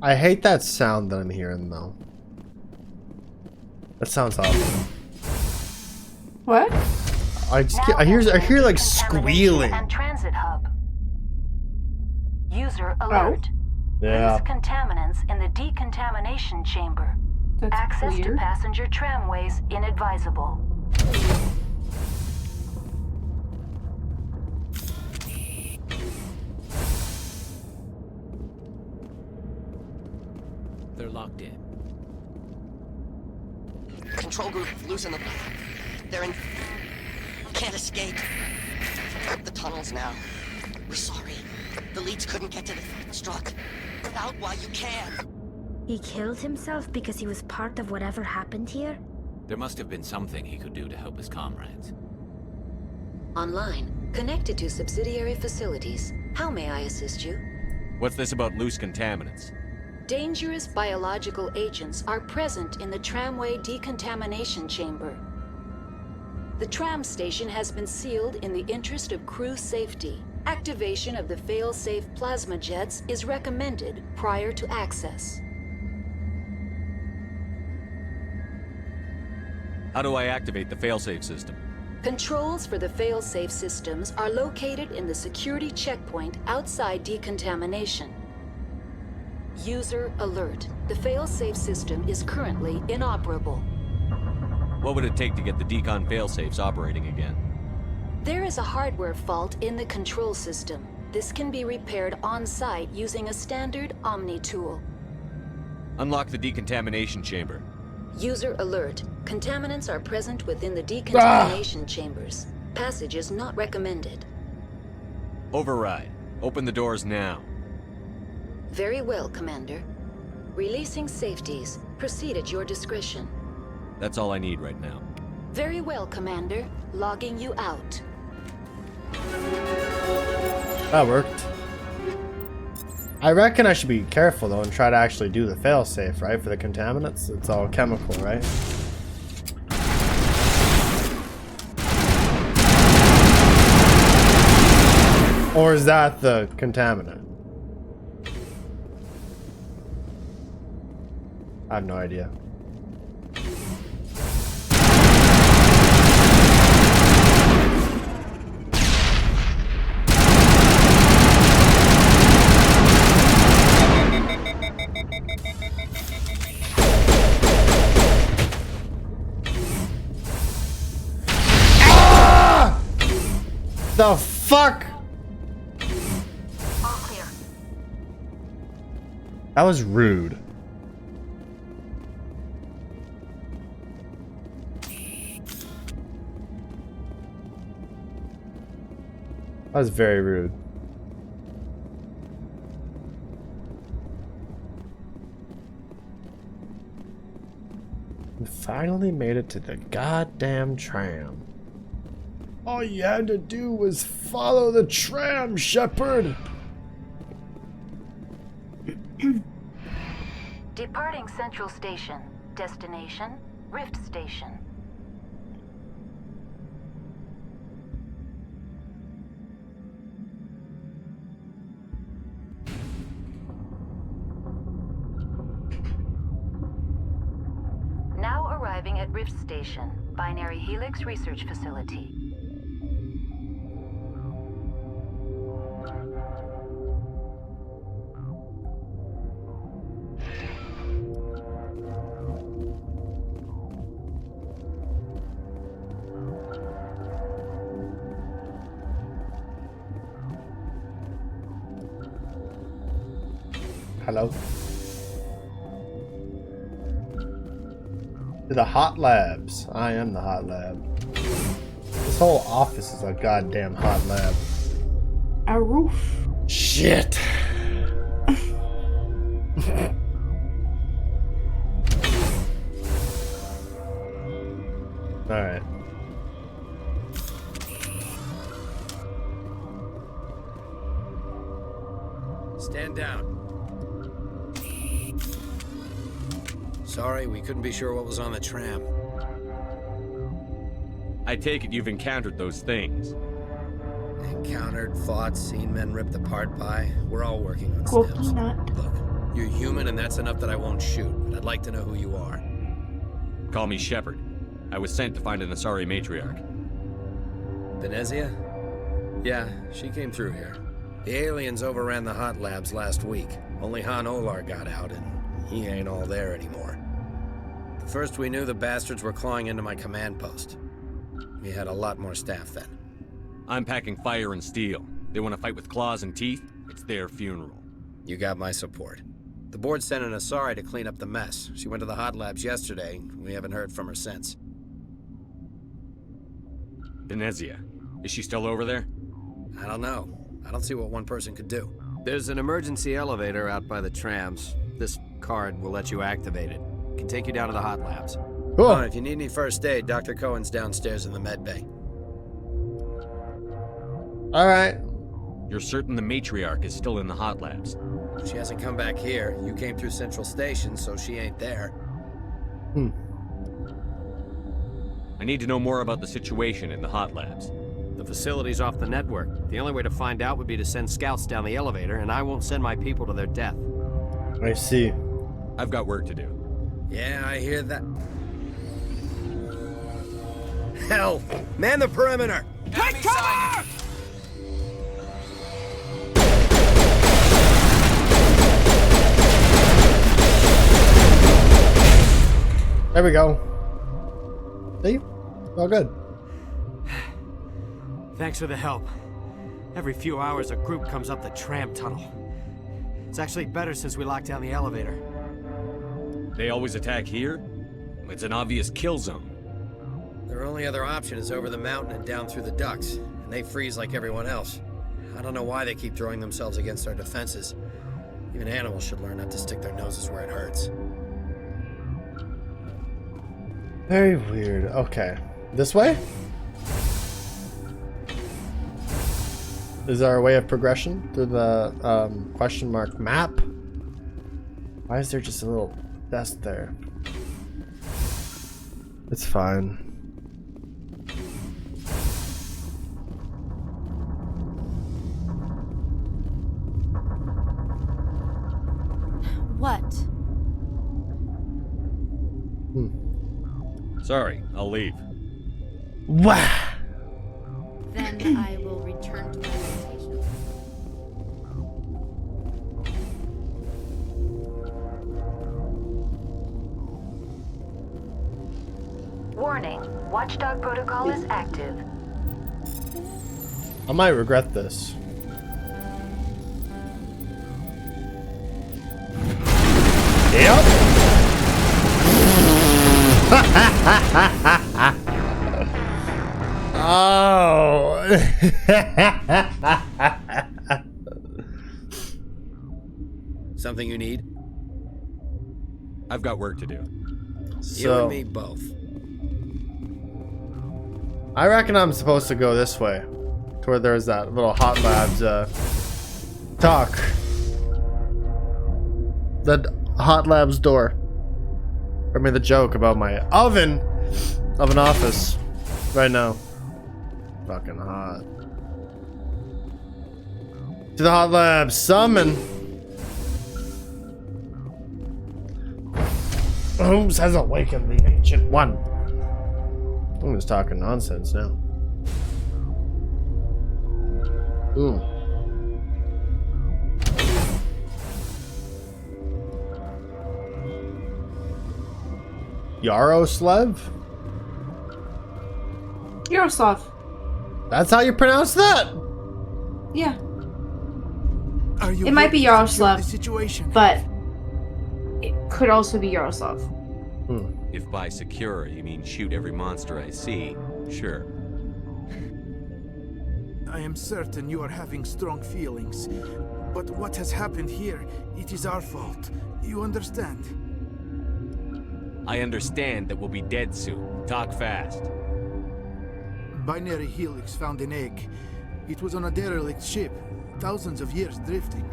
I hate that sound that I'm hearing though. That sounds awful. What? I hear like squealing. And transit hub. User alert. Yeah. Loose contaminants in the decontamination chamber. That's Access weird. to passenger tramways inadvisable. They're locked in. Control group, loosen them. They're in. Can't escape. The tunnels now. We're sorry. The leads couldn't get to the struck. Get out while you can. He killed himself because he was part of whatever happened here? There must have been something he could do to help his comrades. Online. Connected to subsidiary facilities. How may I assist you? What's this about loose contaminants? Dangerous biological agents are present in the tramway decontamination chamber. The tram station has been sealed in the interest of crew safety. Activation of the fail-safe plasma jets is recommended prior to access. How do I activate the failsafe system? Controls for the fail-safe systems are located in the security checkpoint outside decontamination. User alert. The fail-safe system is currently inoperable. What would it take to get the decon failsafes operating again? There is a hardware fault in the control system. This can be repaired on-site using a standard Omni tool. Unlock the decontamination chamber. User alert. Contaminants are present within the decontamination chambers. Passage is not recommended. Override. Open the doors now. Very well, Commander. Releasing safeties. Proceed at your discretion. That's all I need right now. Very well, Commander. Logging you out. That worked. I reckon I should be careful though and try to actually do the failsafe, right? For the contaminants. It's all chemical, right? Or is that the contaminant? I have no idea. Ah! The fuck? All clear. That was rude. That was very rude. We finally made it to the goddamn tram. All you had to do was follow the tram, Shepard! Departing Central Station. Destination, Rift Station. Now arriving at Rift Station, Binary Helix Research Facility. Hello. To the hot labs. I am the hot lab. This whole office is a goddamn hot lab. A roof. Shit. Alright. Stand down. Sorry, we couldn't be sure what was on the tram. I take it you've encountered those things. Encountered, fought, seen men ripped apart by. We're all working on stems. Look, you're human and that's enough that I won't shoot, but I'd like to know who you are. Call me Shepard. I was sent to find an Asari Matriarch. Benezia? Yeah, she came through here. The aliens overran the hot labs last week. Only Han Olar got out, and he ain't all there anymore. First we knew the bastards were clawing into my command post. We had a lot more staff then. I'm packing fire and steel. They want to fight with claws and teeth? It's their funeral. You got my support. The board sent an Asari to clean up the mess. She went to the hot labs yesterday. We haven't heard from her since. Benezia. Is she still over there? I don't know. I don't see what one person could do. There's an emergency elevator out by the trams. This card will let you activate it. It can take you down to the hot labs. Cool. Oh, if you need any first aid, Dr. Cohen's downstairs in the med bay. Alright. You're certain the Matriarch is still in the hot labs? She hasn't come back here. You came through Central Station, so she ain't there. I need to know more about the situation in the hot labs. The facility's off the network. The only way to find out would be to send scouts down the elevator, and I won't send my people to their death. I see. I've got work to do. Yeah, I hear that. Hell! Man the perimeter! Take cover! There we go. See? All good. Thanks for the help. Every few hours, a group comes up the tram tunnel. It's actually better since we locked down the elevator. They always attack here? It's an obvious kill zone. Their only other option is over the mountain and down through the ducts, and they freeze like everyone else. I don't know why they keep throwing themselves against our defenses. Even animals should learn not to stick their noses where it hurts. Very weird. Okay. This way? Is there a way of progression through the question mark map? Why is there just a little desk there? It's fine. What? Sorry, I'll leave. Wow. Then I will return to my station. Warning, Watchdog protocol is active. I might regret this. Yep. Oh. Something you need? I've got work to do. You and me both. I reckon I'm supposed to go this way, to where there's that little Hot Labs talk. The Hot Labs door. I mean the joke about my oven of an office right now. Fucking hot. To the Hot Labs, summon. Who has awakened the ancient one? I'm just talking nonsense now. Ooh. Yaroslev? Yaroslav. That's how you pronounce that? Yeah. Are you It might be Yaroslav, situation? but it could also be Yaroslav. If by secure you mean shoot every monster I see, sure. I am certain you are having strong feelings. But what has happened here, it is our fault. You understand? I understand that we'll be dead soon. Talk fast. Binary Helix found an egg. It was on a derelict ship, thousands of years drifting.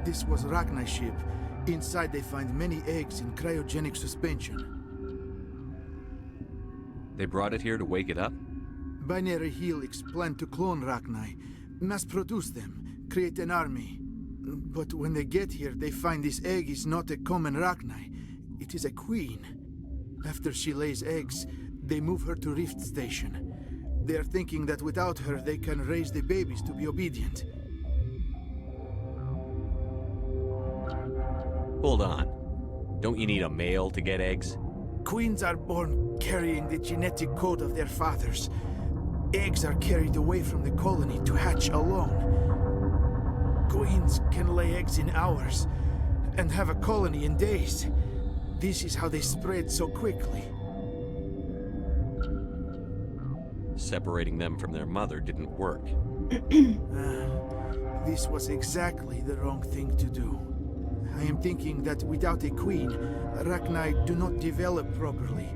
This was Rachni's ship. Inside they find many eggs in cryogenic suspension. They brought it here to wake it up? Binary Helix planned to clone Rachni, mass-produce them, create an army. But when they get here, they find this egg is not a common Rachni. It is a queen. After she lays eggs, they move her to Rift Station. They are thinking that without her, they can raise the babies to be obedient. Hold on. Don't you need a male to get eggs? Queens are born carrying the genetic code of their fathers. Eggs are carried away from the colony to hatch alone. Queens can lay eggs in hours and have a colony in days. This is how they spread so quickly. Separating them from their mother didn't work. This was exactly the wrong thing to do. I am thinking that without a queen, Rachni do not develop properly.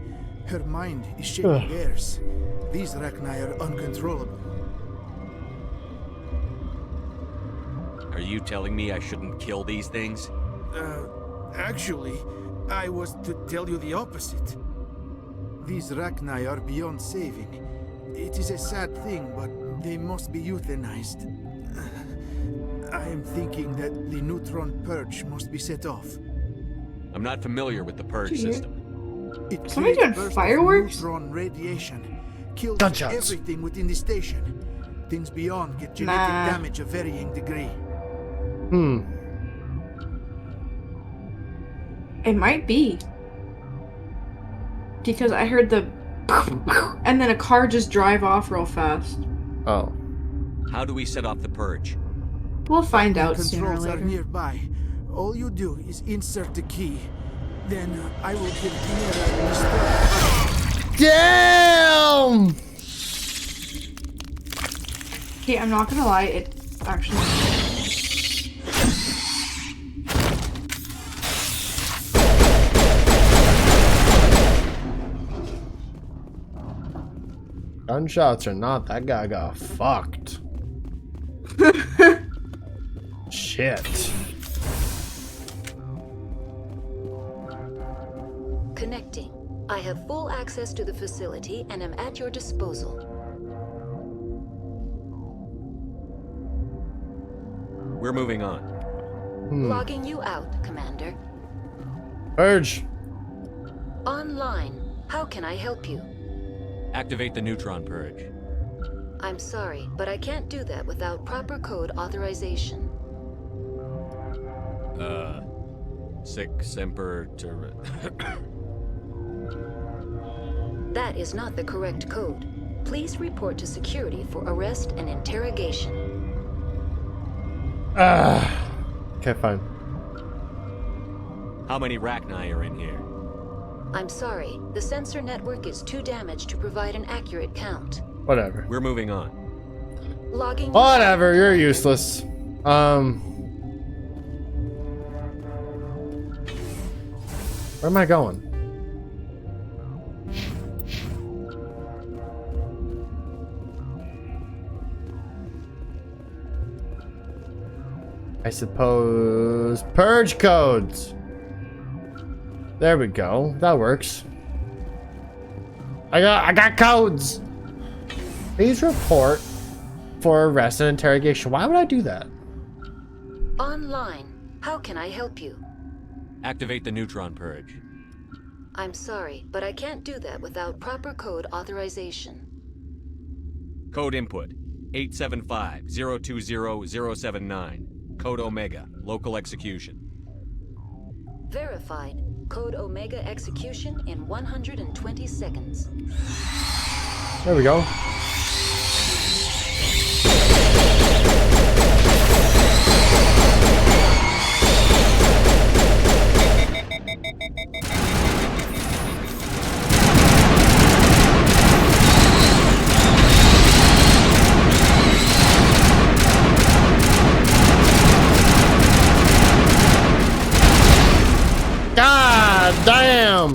Her mind is shaping theirs. These Rachni are uncontrollable. Are you telling me I shouldn't kill these things? Actually, I was to tell you the opposite. These Rachni are beyond saving. It is a sad thing, but they must be euthanized. I am thinking that the neutron purge must be set off. I'm not familiar with the purge system. It Somebody doing bursts of fireworks? Neutron radiation kills Gunshots. everything within the station. Things beyond get genetic damage of varying degree. It might be. Because I heard the and then a car just drive off real fast. Oh. How do we set off the purge? We'll find out sooner or Controls are later. nearby. All you do is insert the key. Then I will give Mr. Damn! Okay, I'm not gonna lie, it actually... Gunshots or not, that guy got fucked. Shit. Connecting. I have full access to the facility and am at your disposal. We're moving on. Logging you out, Commander. Purge. Online. How can I help you? Activate the neutron purge. I'm sorry, but I can't do that without proper code authorization. Sic semper That is not the correct code. Please report to security for arrest and interrogation. Okay, fine. How many Rachni are in here? I'm sorry, the sensor network is too damaged to provide an accurate count. Whatever. We're moving on. Logging. Whatever, you're useless. Where am I going? I suppose purge codes. There we go. That works. I got codes. Please report for arrest and interrogation. Why would I do that? Online. How can I help you? Activate the neutron purge. I'm sorry, but I can't do that without proper code authorization. Code input 875-020-079. Code Omega. Local execution. Verified. Code Omega execution in 120 seconds. There we go. God damn!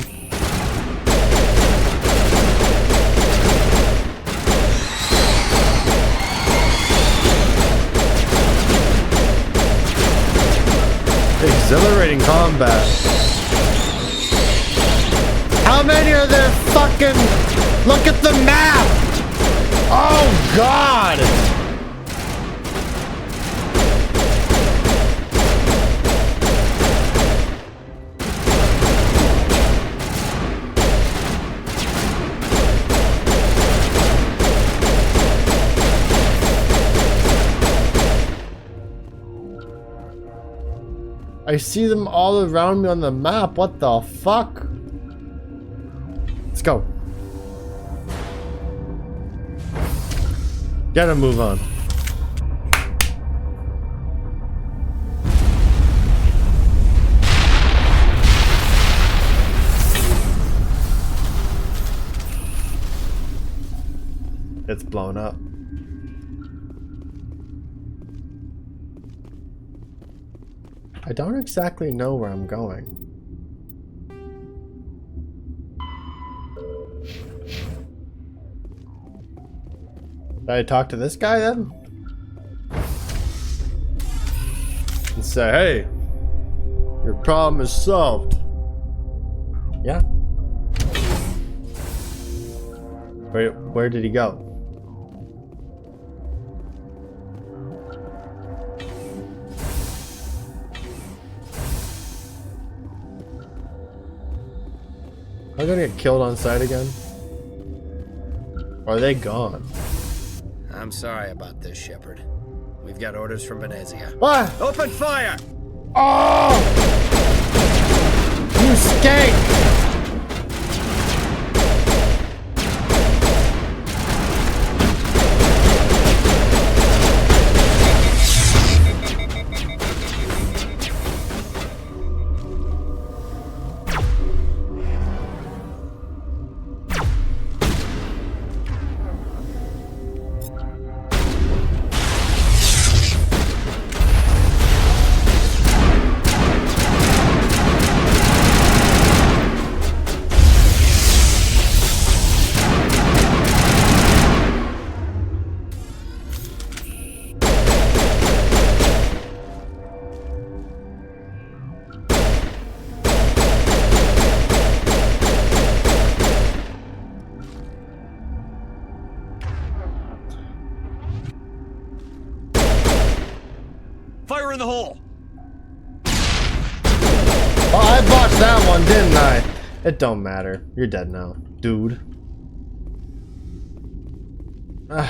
Exhilarating combat. How many are there fucking... Look at the map! Oh God! I see them all around me on the map. What the fuck? Let's go. Gotta move on. It's blown up. I don't exactly know where I'm going. Did I talk to this guy then? And say, hey, your problem is solved. Yeah. Where did he go? Am I gonna get killed on sight again? Or are they gone? I'm sorry about this, Shepard. We've got orders from Benezia. What? Open fire! Oh! You skank! Fire in the hole! Oh, I botched that one, didn't I? It don't matter. You're dead now, dude. I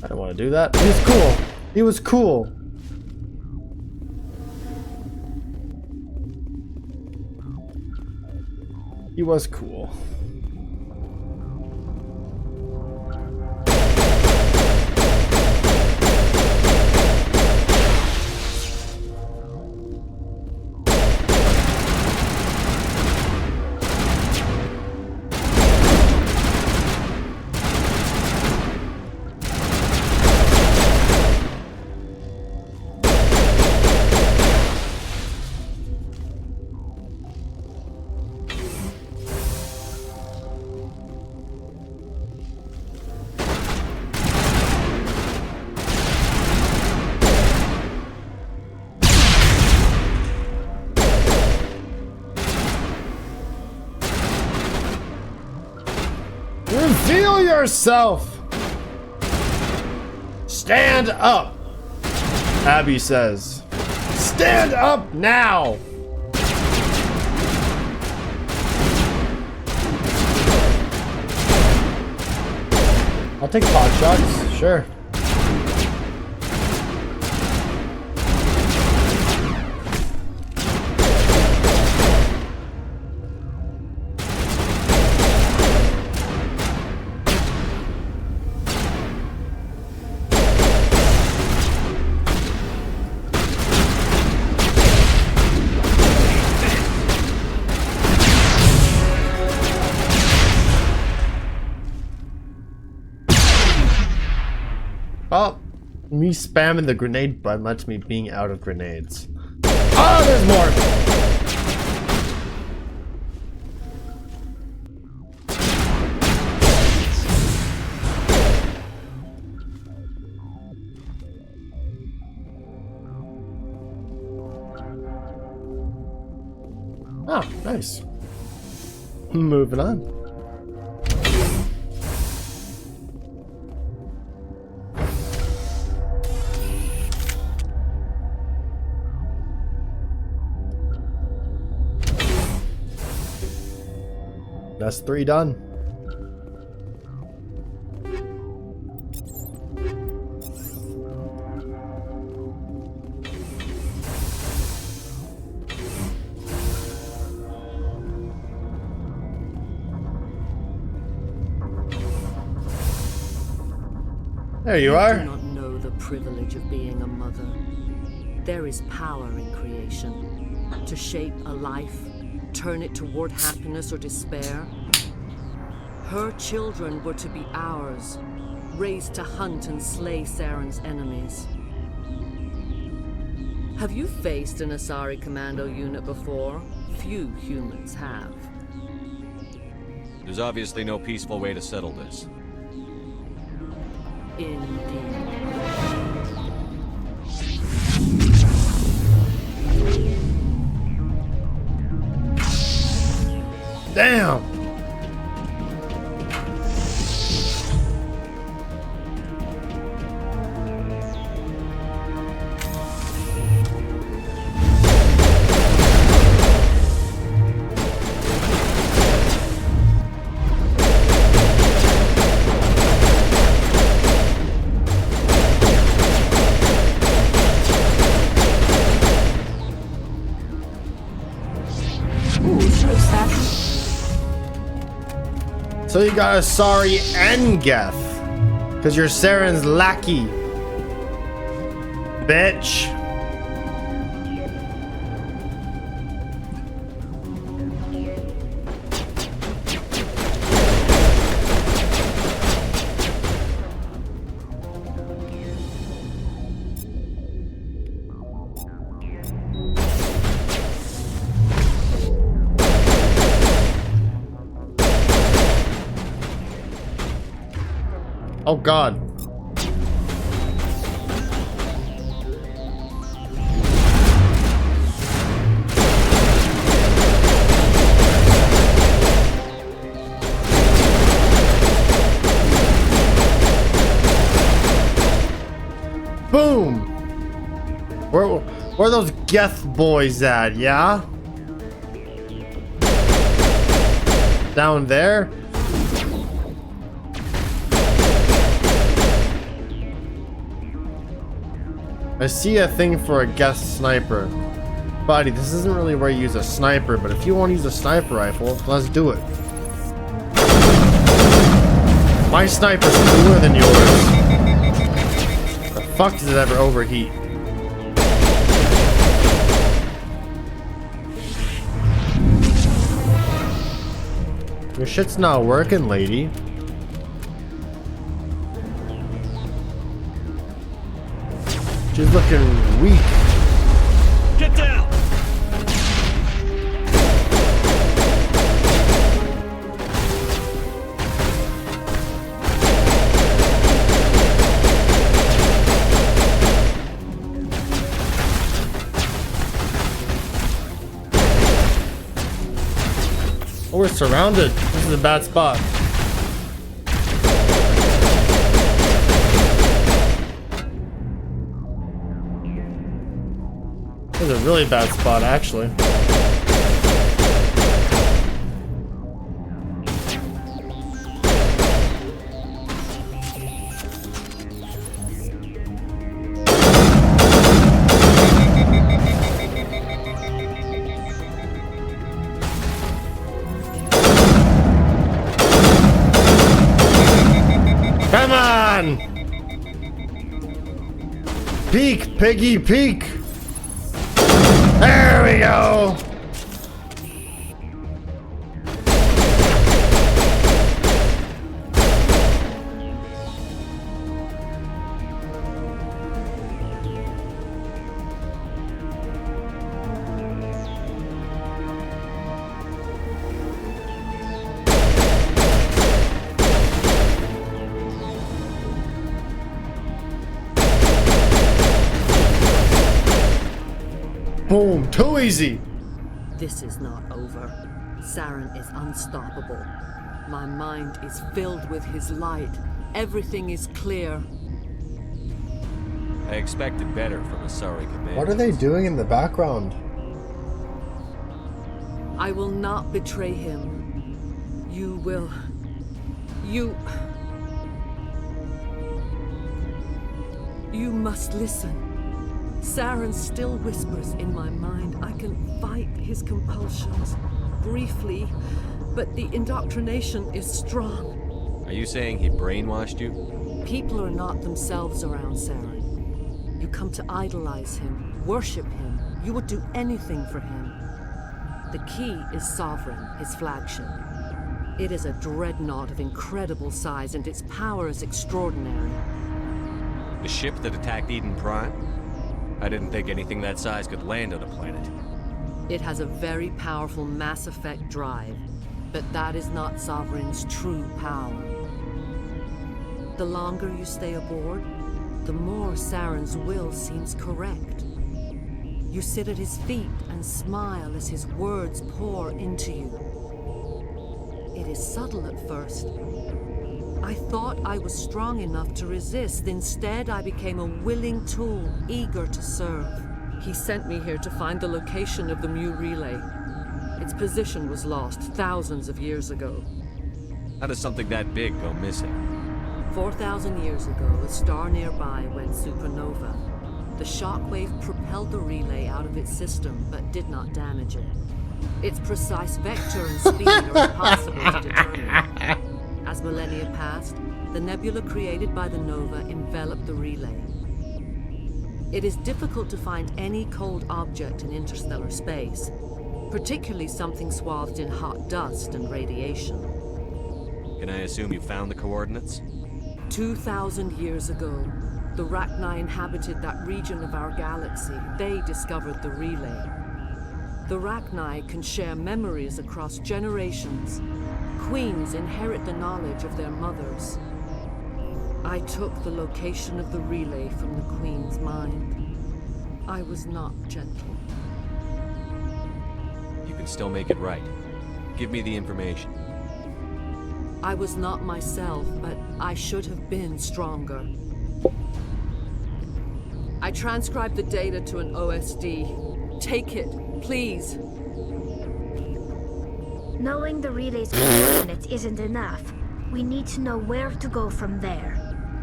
don't want to do that. He was cool. He was cool. He was cool. Reveal yourself! Stand up! Abby says. Stand up now! I'll take pot shots, sure. Oh, me spamming the grenade button lets me being out of grenades. Oh, there's more! Oh, nice. Moving on. That's 3 done. There you are. I do not know the privilege of being a mother. There is power in creation. To shape a life, turn it toward happiness or despair. Her children were to be ours, raised to hunt and slay Saren's enemies. Have you faced an Asari commando unit before? Few humans have. There's obviously no peaceful way to settle this. Indeed. Damn! So you got Asari and Geth. Because you're Saren's lackey. Bitch. Oh God. Boom. Where are those Geth boys at, yeah? Down there? I see a thing for a Geth sniper. Buddy, this isn't really where you use a sniper, but if you want to use a sniper rifle, let's do it. My sniper's cooler than yours. The fuck does it ever overheat? Your shit's not working, lady. She's looking weak. Get down! Oh, we're surrounded. This is a bad spot. This is a really bad spot, actually. Come on! Peek, piggy, peek! There we go! Boom, too easy. This is not over. Saren is unstoppable. My mind is filled with his light. Everything is clear. I expected better from a sorry commander. What are they doing in the background? I will not betray him. You will. You must listen. Saren still whispers in my mind. I can fight his compulsions, briefly, but the indoctrination is strong. Are you saying he brainwashed you? People are not themselves around Saren. You come to idolize him, worship him. You would do anything for him. The key is Sovereign, his flagship. It is a dreadnought of incredible size, and its power is extraordinary. The ship that attacked Eden Prime? I didn't think anything that size could land on a planet. It has a very powerful Mass Effect drive, but that is not Sovereign's true power. The longer you stay aboard, the more Saren's will seems correct. You sit at his feet and smile as his words pour into you. It is subtle at first. I thought I was strong enough to resist. Instead, I became a willing tool, eager to serve. He sent me here to find the location of the Mu relay. Its position was lost thousands of years ago. How does something that big go missing? 4,000 years ago, a star nearby went supernova. The shockwave propelled the relay out of its system, but did not damage it. Its precise vector and speed are impossible to determine. As millennia passed, the nebula created by the nova enveloped the relay. It is difficult to find any cold object in interstellar space, particularly something swathed in hot dust and radiation. Can I assume you found the coordinates? 2,000 years ago, the Rachni inhabited that region of our galaxy. They discovered the relay. The Rachni can share memories across generations. Queens inherit the knowledge of their mothers. I took the location of the relay from the Queen's mind. I was not gentle. You can still make it right. Give me the information. I was not myself, but I should have been stronger. I transcribed the data to an OSD. Take it, please. Knowing the relay's coordinates isn't enough. We need to know where to go from there.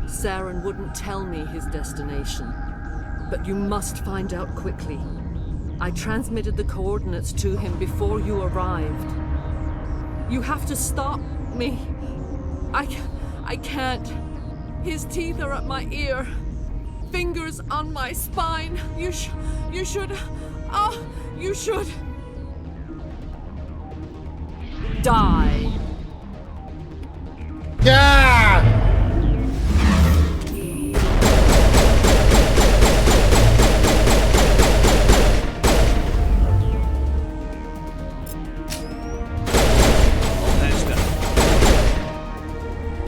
Saren wouldn't tell me his destination, but you must find out quickly. I transmitted the coordinates to him before you arrived. You have to stop me. I can't. His teeth are at my ear. Fingers on my spine. You should. Die. Yeah!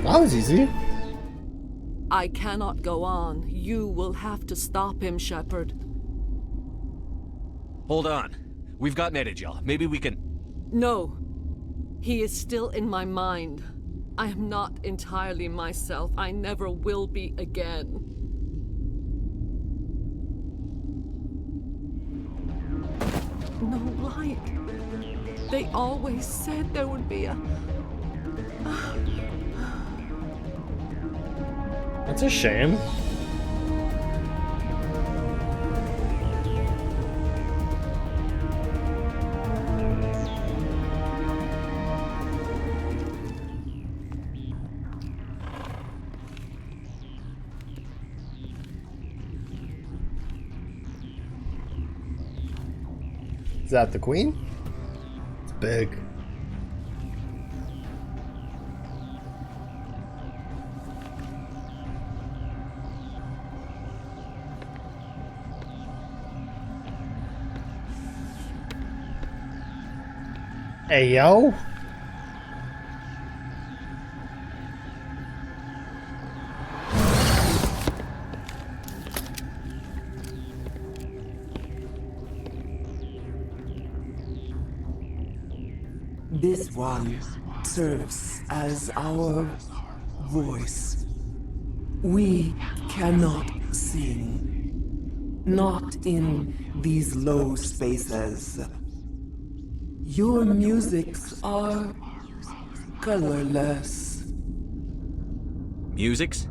That was easy. I cannot go on. You will have to stop him, Shepard. Hold on. We've got Medigel. Maybe we can... No. He is still in my mind. I am not entirely myself. I never will be again. no light. They always said there would be a... That's a shame. Is that the queen? It's big. Hey, yo. This one serves as our voice. We cannot sing. Not in these low spaces. Your musics are colorless. Musics?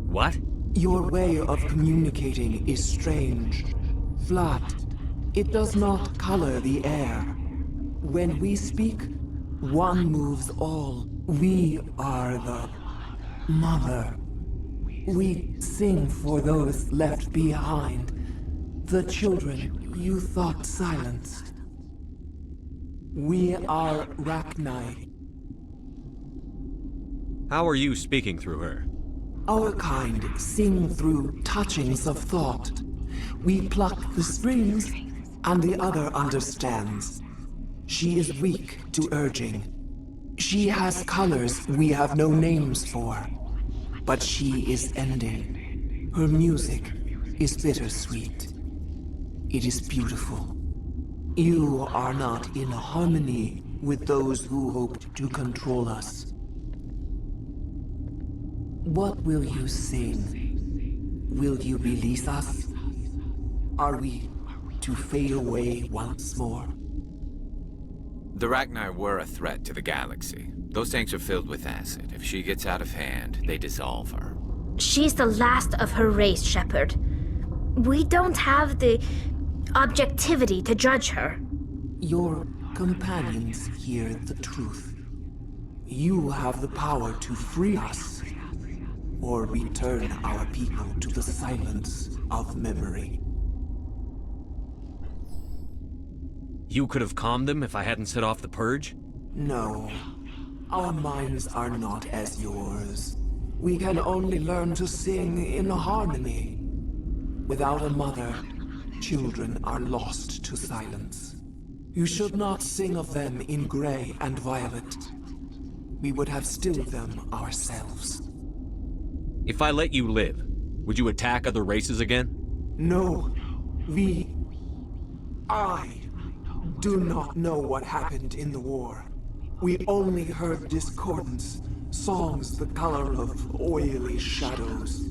What? Your way of communicating is strange. Flat. It does not color the air. When we speak, one moves all. We are the mother. We sing for those left behind. The children you thought silenced. We are Rachni. How are you speaking through her? Our kind sing through touchings of thought. We pluck the strings, and the other understands. She is weak to urging. She has colors we have no names for. But she is ending. Her music is bittersweet. It is beautiful. You are not in harmony with those who hoped to control us. What will you sing? Will you release us? Are we to fade away once more? The Rachni were a threat to the galaxy. Those tanks are filled with acid. If she gets out of hand, they dissolve her. She's the last of her race, Shepard. We don't have the objectivity to judge her. Your companions hear the truth. You have the power to free us, or return our people to the silence of memory. You could have calmed them if I hadn't set off the purge? No. Our minds are not as yours. We can only learn to sing in harmony. Without a mother, children are lost to silence. You should not sing of them in gray and violet. We would have stilled them ourselves. If I let you live, would you attack other races again? No. I do not know what happened in the war. We only heard discordance, songs the color of oily shadows.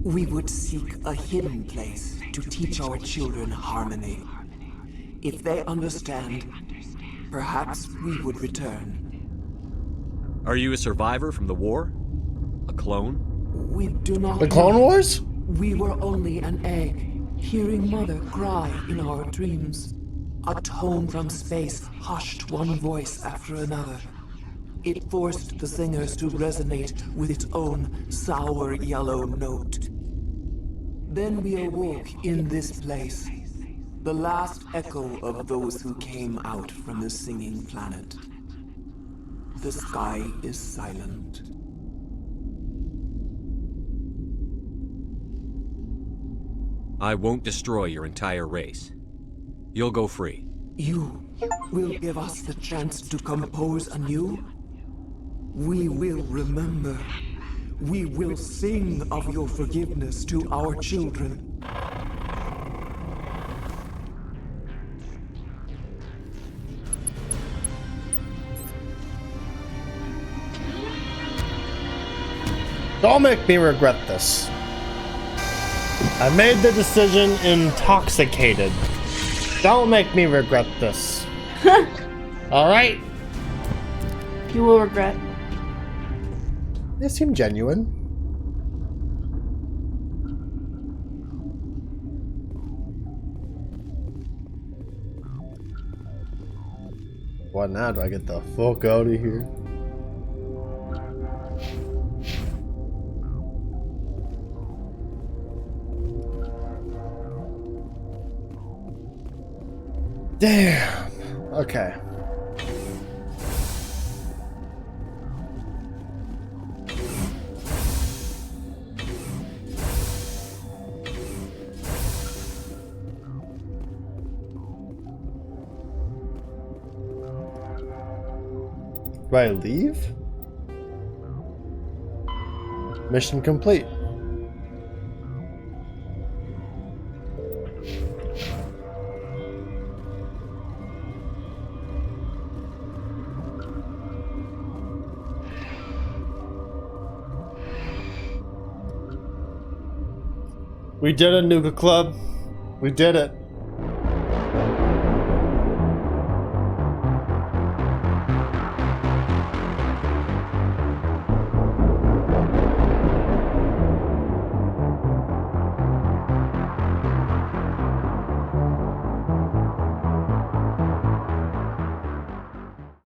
We would seek a hidden place to teach our children harmony. If they understand, perhaps we would return. Are you a survivor from the war? A clone? We do not The Clone Wars? We were only an egg, hearing Mother cry in our dreams. A tone from space hushed one voice after another. It forced the singers to resonate with its own sour yellow note. Then we awoke in this place, the last echo of those who came out from the singing planet. The sky is silent. I won't destroy your entire race. You'll go free. You will give us the chance to compose anew? We will remember. We will sing of your forgiveness to our children. Don't make me regret this. I made the decision intoxicated. Don't make me regret this. Alright? You will regret. They seem genuine. What now? Do I get the fuck out of here? Damn. Okay. Do I leave? Mission complete. We did it, Nuka Club. We did it.